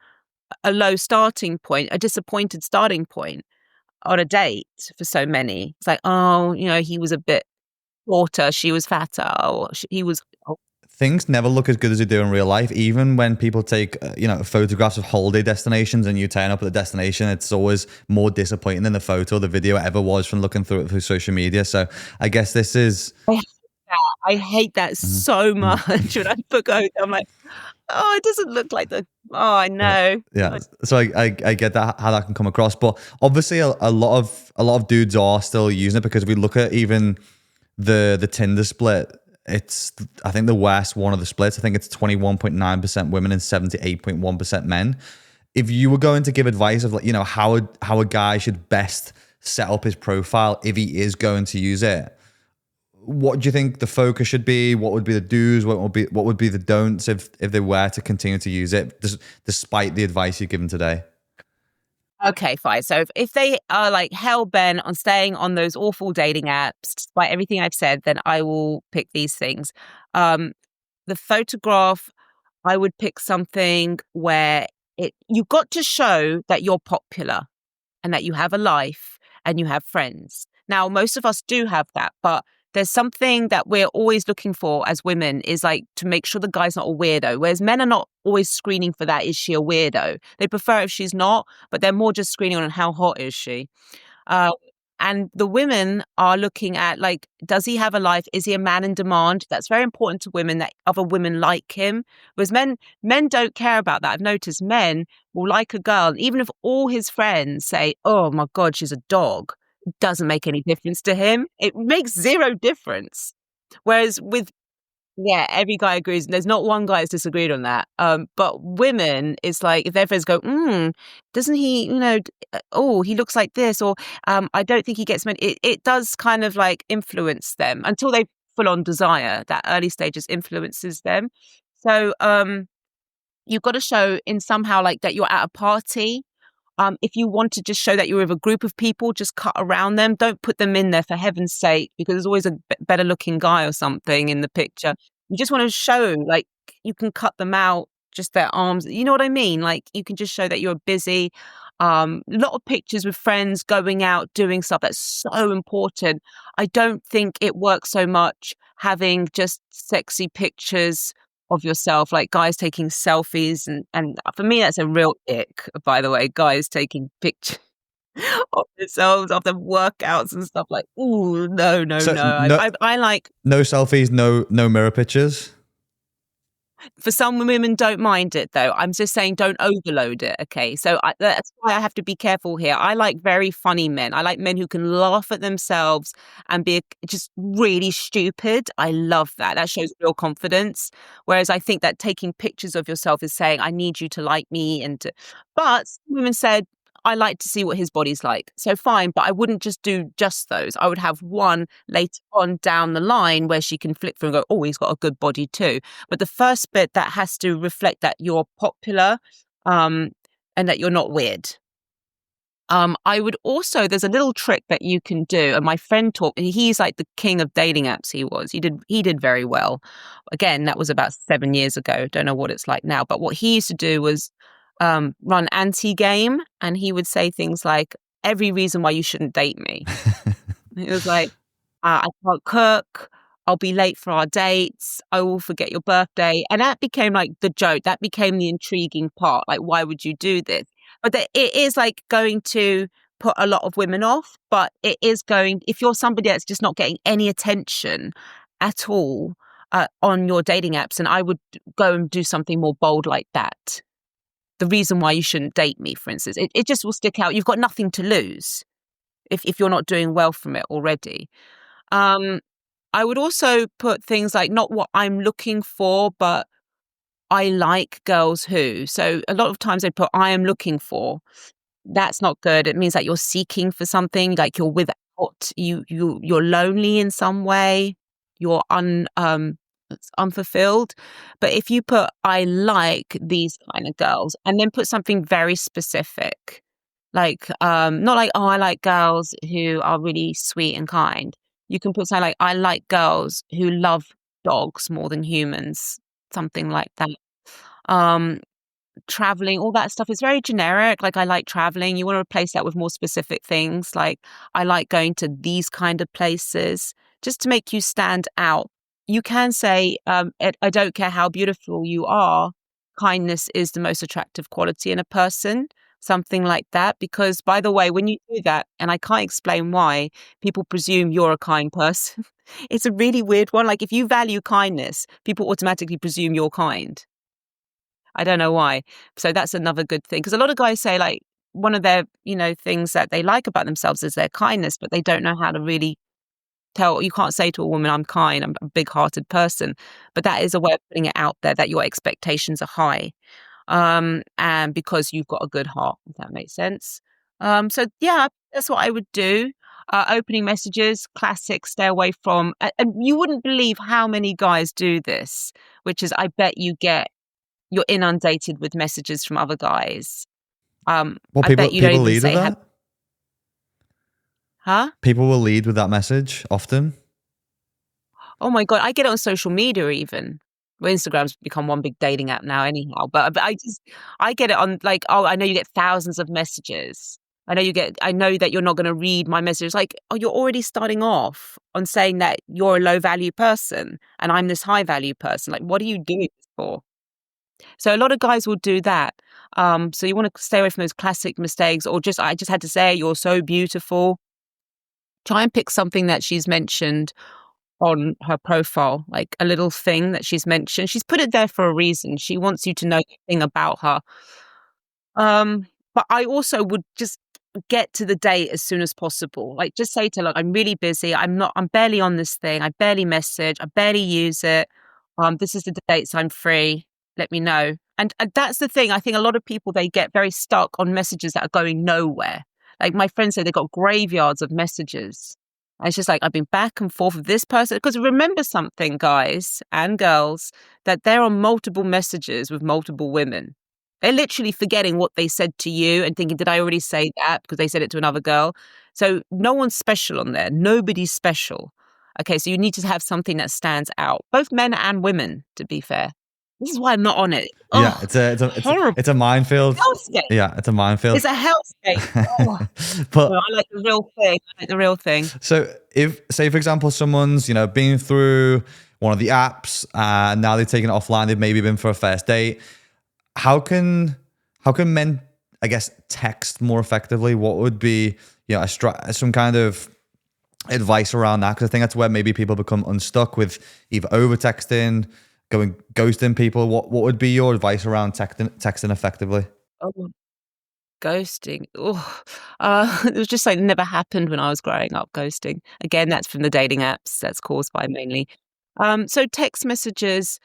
a low starting point, a disappointed starting point on a date for so many. It's like, oh, he was a bit shorter, she was fatter, or he was... Things never look as good as they do in real life. Even when people take, photographs of holiday destinations and you turn up at the destination, it's always more disappointing than the photo or the video ever was from looking through it through social media. So I guess this is... I hate that so much. When I book out, I'm like, oh, it doesn't look like the... Oh, I know. Yeah. So I get that, how that can come across. But obviously a lot of dudes are still using it, because we look at even the Tinder split. It's, I think, the worst one of the splits. I think it's 21.9% women and 78.1% men. If you were going to give advice of, like, how a guy should best set up his profile if he is going to use it, what do you think the focus should be? What would be the do's? What would be the don'ts if they were to continue to use it, despite the advice you've given today? Okay, fine. So if they are like hell-bent on staying on those awful dating apps, despite everything I've said, then I will pick these things. The photograph, I would pick something where you've got to show that you're popular and that you have a life and you have friends. Now, most of us do have that, but there's something that we're always looking for as women, is like to make sure the guy's not a weirdo, whereas men are not always screening for that. Is she a weirdo? They prefer if she's not, but they're more just screening on how hot is she. And the women are looking at, like, does he have a life? Is he a man in demand? That's very important to women, that other women like him. Whereas men don't care about that. I've noticed men will like a girl, even if all his friends say, oh my God, she's a dog. It doesn't make any difference to him. It makes zero difference. Whereas with... Yeah, every guy agrees. There's not one guy that's disagreed on that. But women, it's like, if their friends go, doesn't he, oh, he looks like this, or I don't think he gets many. It does kind of like influence them until they full on desire. That early stages influences them. So you've got to show in somehow like that you're at a party. If you want to just show that you're with a group of people, just cut around them. Don't put them in there, for heaven's sake, because there's always a better looking guy or something in the picture. You just want to show, like, you can cut them out, just their arms. You know what I mean? Like, you can just show that you're busy. A lot of pictures with friends, going out, doing stuff. That's so important. I don't think it works so much having just sexy pictures of yourself, like guys taking selfies, and for me that's a real ick, by the way, guys taking pictures of themselves after workouts and stuff. Like, ooh, no. I like... No selfies, no mirror pictures. For some women don't mind it, though. I'm just saying don't overload it, okay? So that's why I have to be careful here. I like very funny men. I like men who can laugh at themselves and be just really stupid. I love that. That shows real confidence. Whereas I think that taking pictures of yourself is saying, I need you to like me. But women said, I like to see what his body's like. So fine, but I wouldn't just do just those. I would have one later on down the line where she can flick through and go, oh, he's got a good body too. But the first bit, that has to reflect that you're popular, and that you're not weird. I would also, there's a little trick that you can do, and my friend taught me. He's like the king of dating apps. He did very well. Again, that was about 7 years ago. Don't know what it's like now, but what he used to do was run anti-game, and he would say things like, every reason why you shouldn't date me. It was like, I can't cook, I'll be late for our dates, I will forget your birthday. And that became like the joke. That became the intriguing part. Like, why would you do this? But it is like going to put a lot of women off, but it is going, if you're somebody that's just not getting any attention at all on your dating apps, and I would go and do something more bold like that. The reason why you shouldn't date me, for instance, it just will stick out. You've got nothing to lose if you're not doing well from it already. I would also put things like, not what I'm looking for, but I like girls who. So a lot of times I put I am looking for. That's not good. It means that you're seeking for something, like you're without, you're lonely in some way, you're unfulfilled. But if you put I like these kind of girls, and then put something very specific, like not like, oh, I like girls who are really sweet and kind. You can put something like, I like girls who love dogs more than humans, something like that. Traveling, all that stuff is very generic. Like, I like traveling. You want to replace that with more specific things, like I like going to these kind of places, just to make you stand out. You can say, I don't care how beautiful you are, kindness is the most attractive quality in a person, something like that. Because, by the way, when you do that, and I can't explain why, people presume you're a kind person. It's a really weird one. Like, if you value kindness, people automatically presume you're kind. I don't know why. So that's another good thing. Because a lot of guys say, like, one of their, things that they like about themselves is their kindness, but they don't know how to really tell. You can't say to a woman, I'm kind, I'm a big-hearted person. But that is a way of putting it out there, that your expectations are high. And because you've got a good heart, if that makes sense. So yeah, that's what I would do. Opening messages, classic, stay away from. And you wouldn't believe how many guys do this, which is, I bet you're inundated with messages from other guys. Well, I bet you don't people even lead with say, that. huh? People will lead with that message often. Oh my God, I get it on social media even. Well, Instagram's become one big dating app now anyhow. But I get it on, like, oh, I know you get thousands of messages. I know that you're not going to read my message. Like, oh, you're already starting off on saying that you're a low value person and I'm this high value person. Like, what are you doing this for? So a lot of guys will do that. So you want to stay away from those classic mistakes, or just, I just had to say, you're so beautiful. Try and pick something that she's mentioned on her profile, like a little thing that she's mentioned. She's put it there for a reason. She wants you to know the thing about her. But I also would just get to the date as soon as possible. Like, just say to her, look, I'm really busy. I'm barely on this thing. I barely message. I barely use it. This is the dates I'm free. Let me know. And that's the thing. I think a lot of people, they get very stuck on messages that are going nowhere. Like, my friends say they got graveyards of messages. And it's just like, I've been back and forth with this person. Because remember something, guys and girls, that there are multiple messages with multiple women. They're literally forgetting what they said to you and thinking, did I already say that? Because they said it to another girl. So no one's special on there. Nobody's special. Okay, so you need to have something that stands out, both men and women, to be fair. This is why I'm not on it. Yeah, Horrible. it's a minefield. Hellscape. Yeah, it's a minefield. It's a hellscape. Oh. But I like the real thing. So if, say, for example, someone's, been through one of the apps and now they've taken it offline, they've maybe been for a first date. How can men, I guess, text more effectively? What would be, some kind of advice around that? Because I think that's where maybe people become unstuck with either over texting, ghosting people. What would be your advice around texting effectively? Oh, ghosting. Oh, it was just like never happened when I was growing up. Ghosting. Again, that's from the dating apps. That's caused by mainly. So text messages.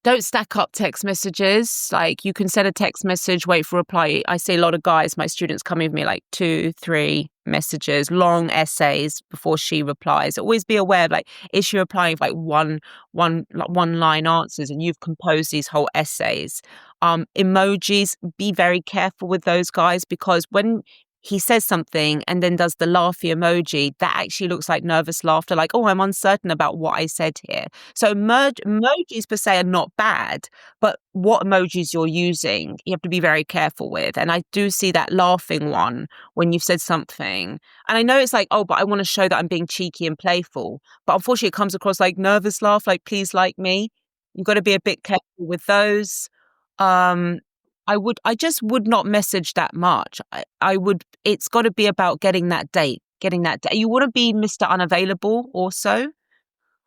Don't stack up text messages. Like, you can send a text message, wait for a reply. I see a lot of guys, my students coming with me like 2, 3 messages, long essays before she replies. Always be aware of, like, is she replying with like one line answers, and you've composed these whole essays. Emojis, be very careful with those guys, because when he says something and then does the laughy emoji, that actually looks like nervous laughter, like, oh, I'm uncertain about what I said here. So emojis per se are not bad, but what emojis you're using, you have to be very careful with. And I do see that laughing one when you've said something. And I know it's like, oh, but I want to show that I'm being cheeky and playful. But unfortunately, it comes across like nervous laugh, like, please like me. You've got to be a bit careful with those. Um, I just would not message that much. I would, it's got to be about getting that date. You want to be Mr. Unavailable also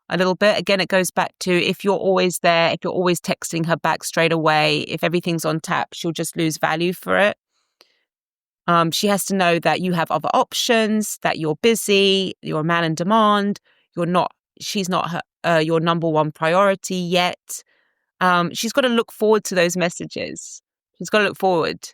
a little bit. Again, it goes back to, if you're always there, if you're always texting her back straight away, if everything's on tap, she'll just lose value for it. She has to know that you have other options, that you're busy, you're a man in demand, she's not your number one priority yet. She's got to look forward to those messages. She's got to look forward.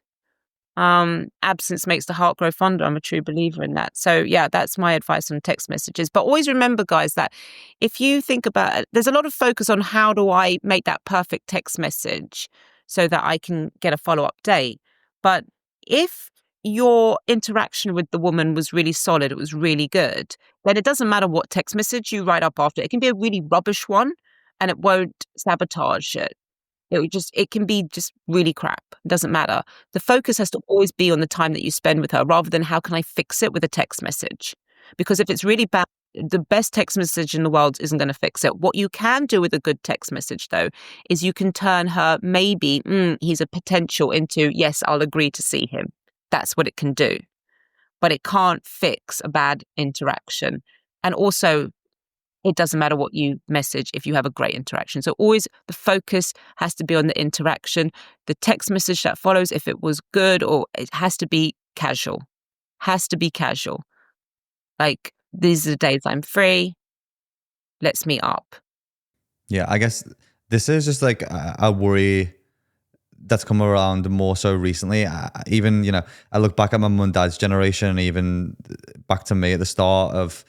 Absence makes the heart grow fonder. I'm a true believer in that. So yeah, that's my advice on text messages. But always remember, guys, that if you think about it, there's a lot of focus on how do I make that perfect text message so that I can get a follow-up date. But if your interaction with the woman was really solid, it was really good, then it doesn't matter what text message you write up after. It can be a really rubbish one and it won't sabotage it. It can be just really crap. It doesn't matter. The focus has to always be on the time that you spend with her, rather than how can I fix it with a text message? Because if it's really bad, the best text message in the world isn't going to fix it. What you can do with a good text message, though, is you can turn her maybe, he's a potential, into, yes, I'll agree to see him. That's what it can do. But it can't fix a bad interaction. And also, it doesn't matter what you message if you have a great interaction. So always the focus has to be on the interaction. The text message that follows, if it was good, or it has to be casual. Like, these are the days I'm free. Let's meet up. Yeah, I guess this is just like a worry that's come around more so recently. Even, I look back at my mum and dad's generation, and even back to me at the start of,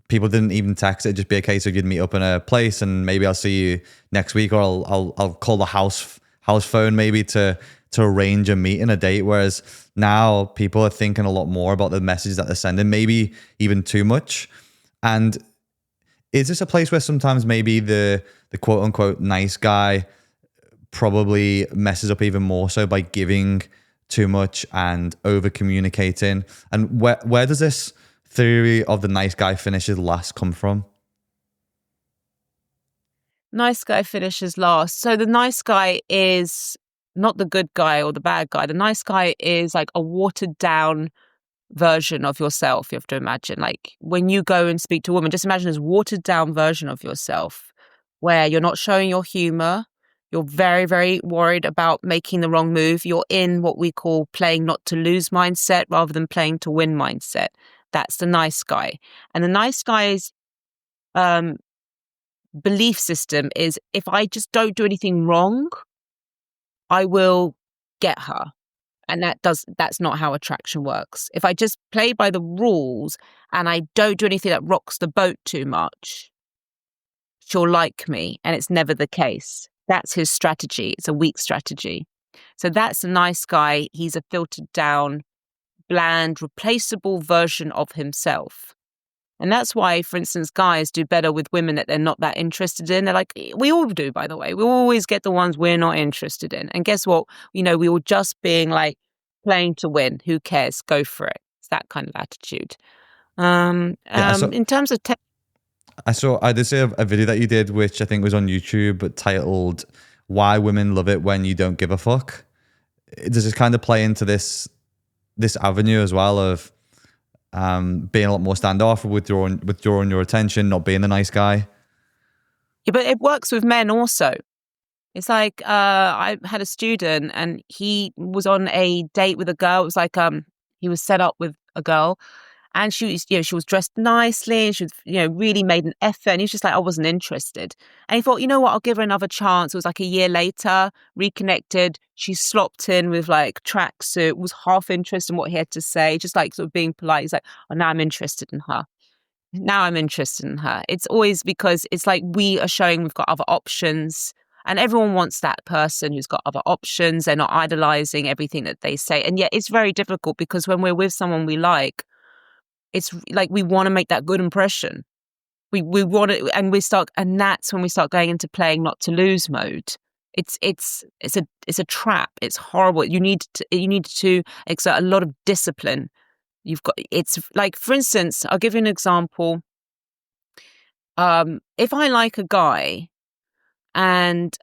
people didn't even text. It'd just be a case of you'd meet up in a place and maybe I'll see you next week, or I'll call the house phone maybe to arrange a meeting, a date. Whereas now people are thinking a lot more about the message that they're sending, maybe even too much. And is this a place where sometimes maybe the quote unquote nice guy probably messes up even more so by giving too much and over communicating? And where does this theory of the nice guy finishes last come from? Nice guy finishes last. So the nice guy is not the good guy or the bad guy. The nice guy is like a watered down version of yourself. You have to imagine, like, when you go and speak to a woman, just imagine this watered down version of yourself where you're not showing your humor. You're very, very worried about making the wrong move. You're in what we call playing not to lose mindset rather than playing to win mindset. That's the nice guy. And the nice guy's belief system is, if I just don't do anything wrong, I will get her. And that's not how attraction works. If I just play by the rules and I don't do anything that rocks the boat too much, she'll like me. And it's never the case. That's his strategy. It's a weak strategy. So that's a nice guy. He's a filtered down, bland, replaceable version of himself. And that's why, for instance, guys do better with women that they're not that interested in. They're like, we all do, by the way. We always get the ones we're not interested in. And guess what? We all just being like, playing to win. Who cares? Go for it. It's that kind of attitude. In terms of I did see a video that you did, which I think was on YouTube, but titled "Why Women Love It When You Don't Give a Fuck." Does this kind of play into this avenue as well of being a lot more standoff, withdrawing your attention, not being the nice guy? Yeah, but it works with men also. It's like, I had a student and he was on a date with a girl. It was like, he was set up with a girl And she was, she was dressed nicely and she was, really made an effort. And he was just like, I wasn't interested. And he thought, you know what, I'll give her another chance. It was like a year later, reconnected. She slopped in with like tracksuit, was half interested in what he had to say, just like sort of being polite. He's like, oh, now I'm interested in her. Now I'm interested in her. It's always because it's like we are showing we've got other options. And everyone wants that person who's got other options. They're not idolizing everything that they say. And yet it's very difficult because when we're with someone we like, it's like we want to make that good impression. We want to, and that's when we start going into playing not to lose mode. It's a trap. It's horrible. You need to exert a lot of discipline. It's like, for instance, I'll give you an example. If I like a guy and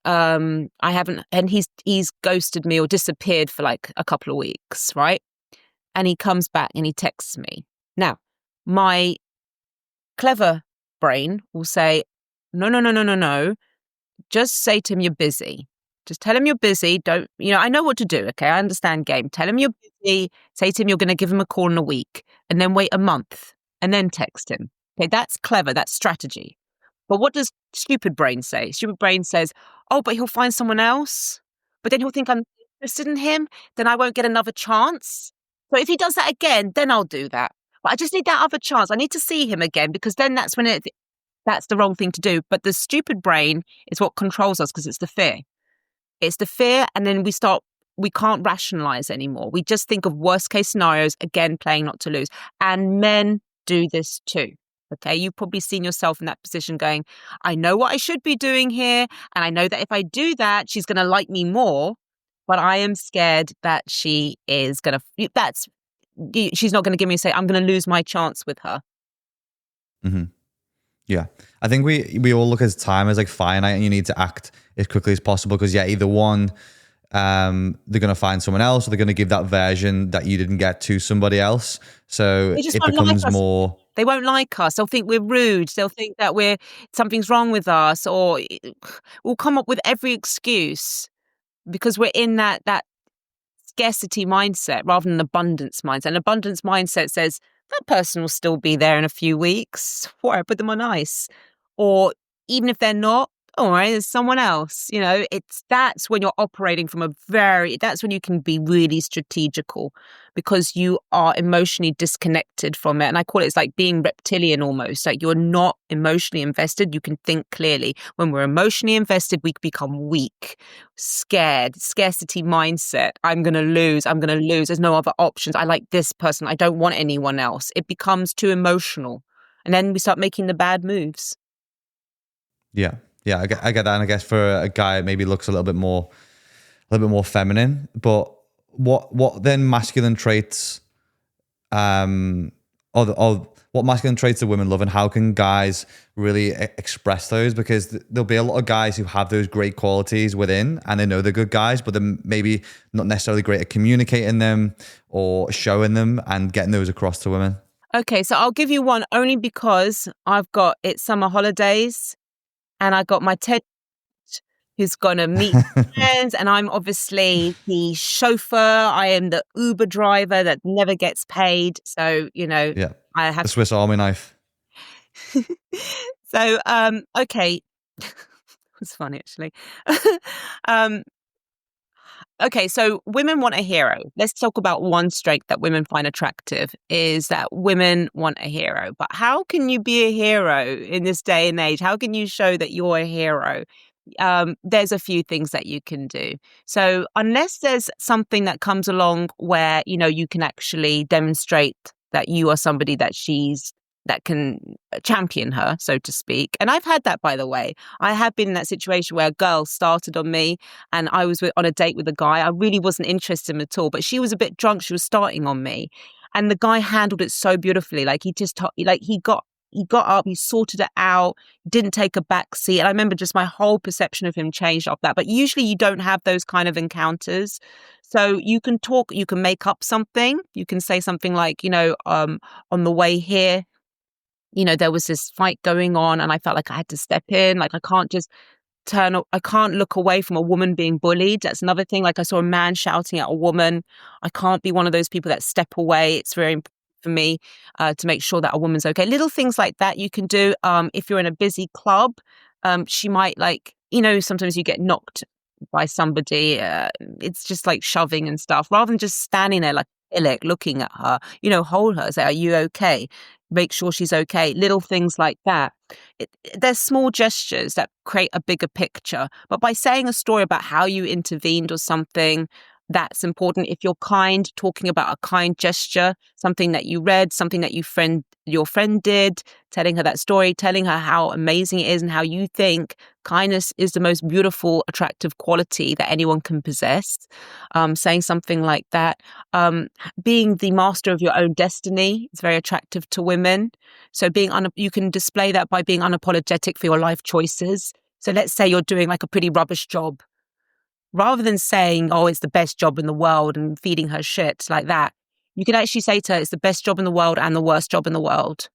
he's ghosted me or disappeared for like a couple of weeks, right? And he comes back and he texts me. Now, my clever brain will say, no. Just say to him you're busy. Just tell him you're busy. Don't, I know what to do, okay? I understand game. Tell him you're busy. Say to him you're going to give him a call in a week and then wait a month and then text him. Okay, that's clever. That's strategy. But what does stupid brain say? Stupid brain says, oh, but he'll find someone else. But then he'll think I'm interested in him. Then I won't get another chance. So if he does that again, then I'll do that. But I just need that other chance. I need to see him again because then that's when that's the wrong thing to do. But the stupid brain is what controls us because it's the fear. It's the fear. And then we can't rationalize anymore. We just think of worst case scenarios, again, playing not to lose. And men do this too. Okay, you've probably seen yourself in that position going, I know what I should be doing here. And I know that if I do that, she's going to like me more. But I am scared that she's not going to give me a say, I'm going to lose my chance with her. Mm-hmm. Yeah. I think we all look at time as like finite and you need to act as quickly as possible because either one, they're going to find someone else or they're going to give that version that you didn't get to somebody else. So it becomes more... They won't like us. They'll think we're rude. They'll think that something's wrong with us, or we'll come up with every excuse because we're in that scarcity mindset rather than abundance mindset. And abundance mindset says that person will still be there in a few weeks. Why put them on ice? Or even if they're not, all right, there's someone else. That's when you're operating from that's when you can be really strategical because you are emotionally disconnected from it. And I call it's like being reptilian almost, like you're not emotionally invested. You can think clearly. When we're emotionally invested, we become weak, scared, scarcity mindset. I'm going to lose. There's no other options. I like this person. I don't want anyone else. It becomes too emotional. And then we start making the bad moves. Yeah. Yeah, I get that, and I guess for a guy, it maybe looks a little bit more feminine. But what then masculine traits, or what masculine traits do women love, and how can guys really express those? Because there'll be a lot of guys who have those great qualities within, and they know they're good guys, but they're maybe not necessarily great at communicating them or showing them and getting those across to women. Okay, so I'll give you one only because it's summer holidays. And I got my Ted who's going to meet friends. And I'm obviously the chauffeur. I am the Uber driver that never gets paid. So, yeah. I have the Swiss Army knife. So, okay. It's funny, actually. Okay, so women want a hero. Let's talk about one strength that women find attractive is that women want a hero. But how can you be a hero in this day and age? How can you show that you're a hero? There's a few things that you can do. So unless there's something that comes along where, you can actually demonstrate that you are somebody that can champion her, so to speak. And I've had that, by the way. I have been in that situation where a girl started on me and I was on a date with a guy. I really wasn't interested in him at all, but she was a bit drunk. She was starting on me. And the guy handled it so beautifully. Like he got up, he sorted it out, didn't take a back seat. And I remember just my whole perception of him changed off that. But usually you don't have those kind of encounters. So you can talk, you can make up something. You can say something like, on the way here, there was this fight going on and I felt like I had to step in. Like I can't look away from a woman being bullied. That's another thing. Like I saw a man shouting at a woman. I can't be one of those people that step away. It's very for me to make sure that a woman's okay. Little things like that you can do. If you're in a busy club, she might sometimes you get knocked by somebody. It's just like shoving and stuff. Rather than just standing there like looking at her, hold her, say, are you okay? Make sure she's okay. Little things like that. There's small gestures that create a bigger picture. But by saying a story about how you intervened or something, that's important. If you're kind, talking about a kind gesture, something that you read, something that your friend did, telling her that story, telling her how amazing it is and how you think kindness is the most beautiful, attractive quality that anyone can possess. Saying something like that. Being the master of your own destiny is very attractive to women. So you can display that by being unapologetic for your life choices. So let's say you're doing like a pretty rubbish job. Rather than saying, oh, it's the best job in the world and feeding her shit like that, you can actually say to her, it's the best job in the world and the worst job in the world.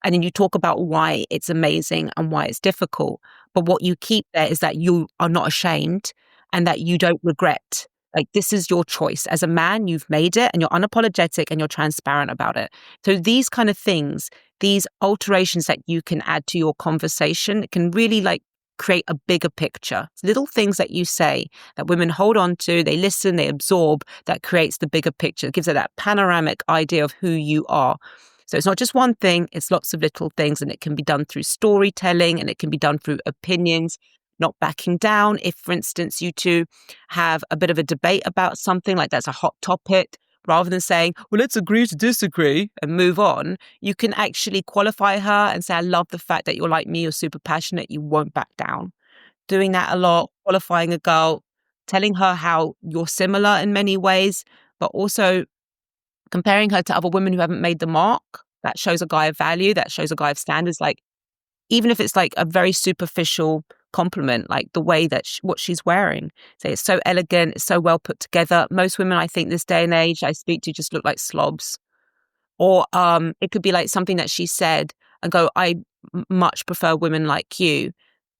And then you talk about why it's amazing and why it's difficult. But what you keep there is that you are not ashamed and that you don't regret. Like, this is your choice. As a man, you've made it and you're unapologetic and you're transparent about it. So these kind of things, these alterations that you can add to your conversation can really create a bigger picture. It's little things that you say that women hold on to, they listen, they absorb, that creates the bigger picture. It gives her that panoramic idea of who you are. So it's not just one thing, it's lots of little things, and it can be done through storytelling and it can be done through opinions, not backing down. If, for instance, you two have a bit of a debate about something, like that's a hot topic, rather than saying, well, let's agree to disagree and move on, you can actually qualify her and say, I love the fact that you're like me, you're super passionate, you won't back down. Doing that a lot, qualifying a girl, telling her how you're similar in many ways, but also comparing her to other women who haven't made the mark. That shows a guy of value, that shows a guy of standards. Like, even if it's like a very superficial compliment, like the way that what she's wearing. Say it's so elegant, it's so well put together. Most women, I think, this day and age I speak to just look like slobs. Or it could be like something that she said and go, I much prefer women like you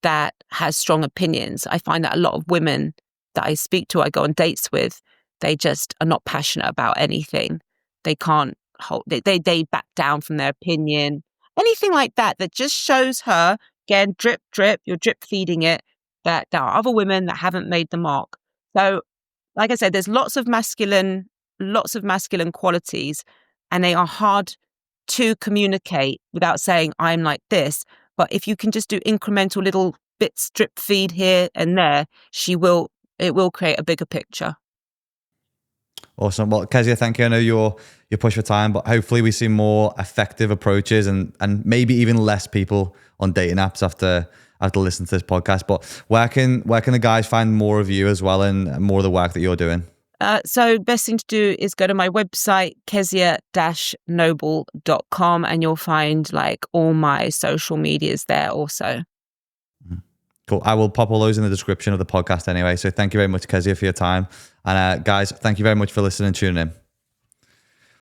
that has strong opinions. I find that a lot of women that I speak to, I go on dates with, they just are not passionate about anything. They can't hold, they back down from their opinion. Anything like that just shows her, again, drip, drip, you're drip feeding it, that there are other women that haven't made the mark. So, like I said, there's lots of masculine qualities, and they are hard to communicate without saying, I'm like this. But if you can just do incremental little bits, drip feed here and there, it will create a bigger picture. Awesome. Well, Kezia, thank you. I know you're pushed for time, but hopefully we see more effective approaches and maybe even less people on dating apps after listening to this podcast. But where can the guys find more of you as well and more of the work that you're doing? So best thing to do is go to my website, kezia-noble.com, and you'll find like all my social medias there also. Cool. I will pop all those in the description of the podcast anyway. So thank you very much, Kezia, for your time. And guys, thank you very much for listening and tuning in.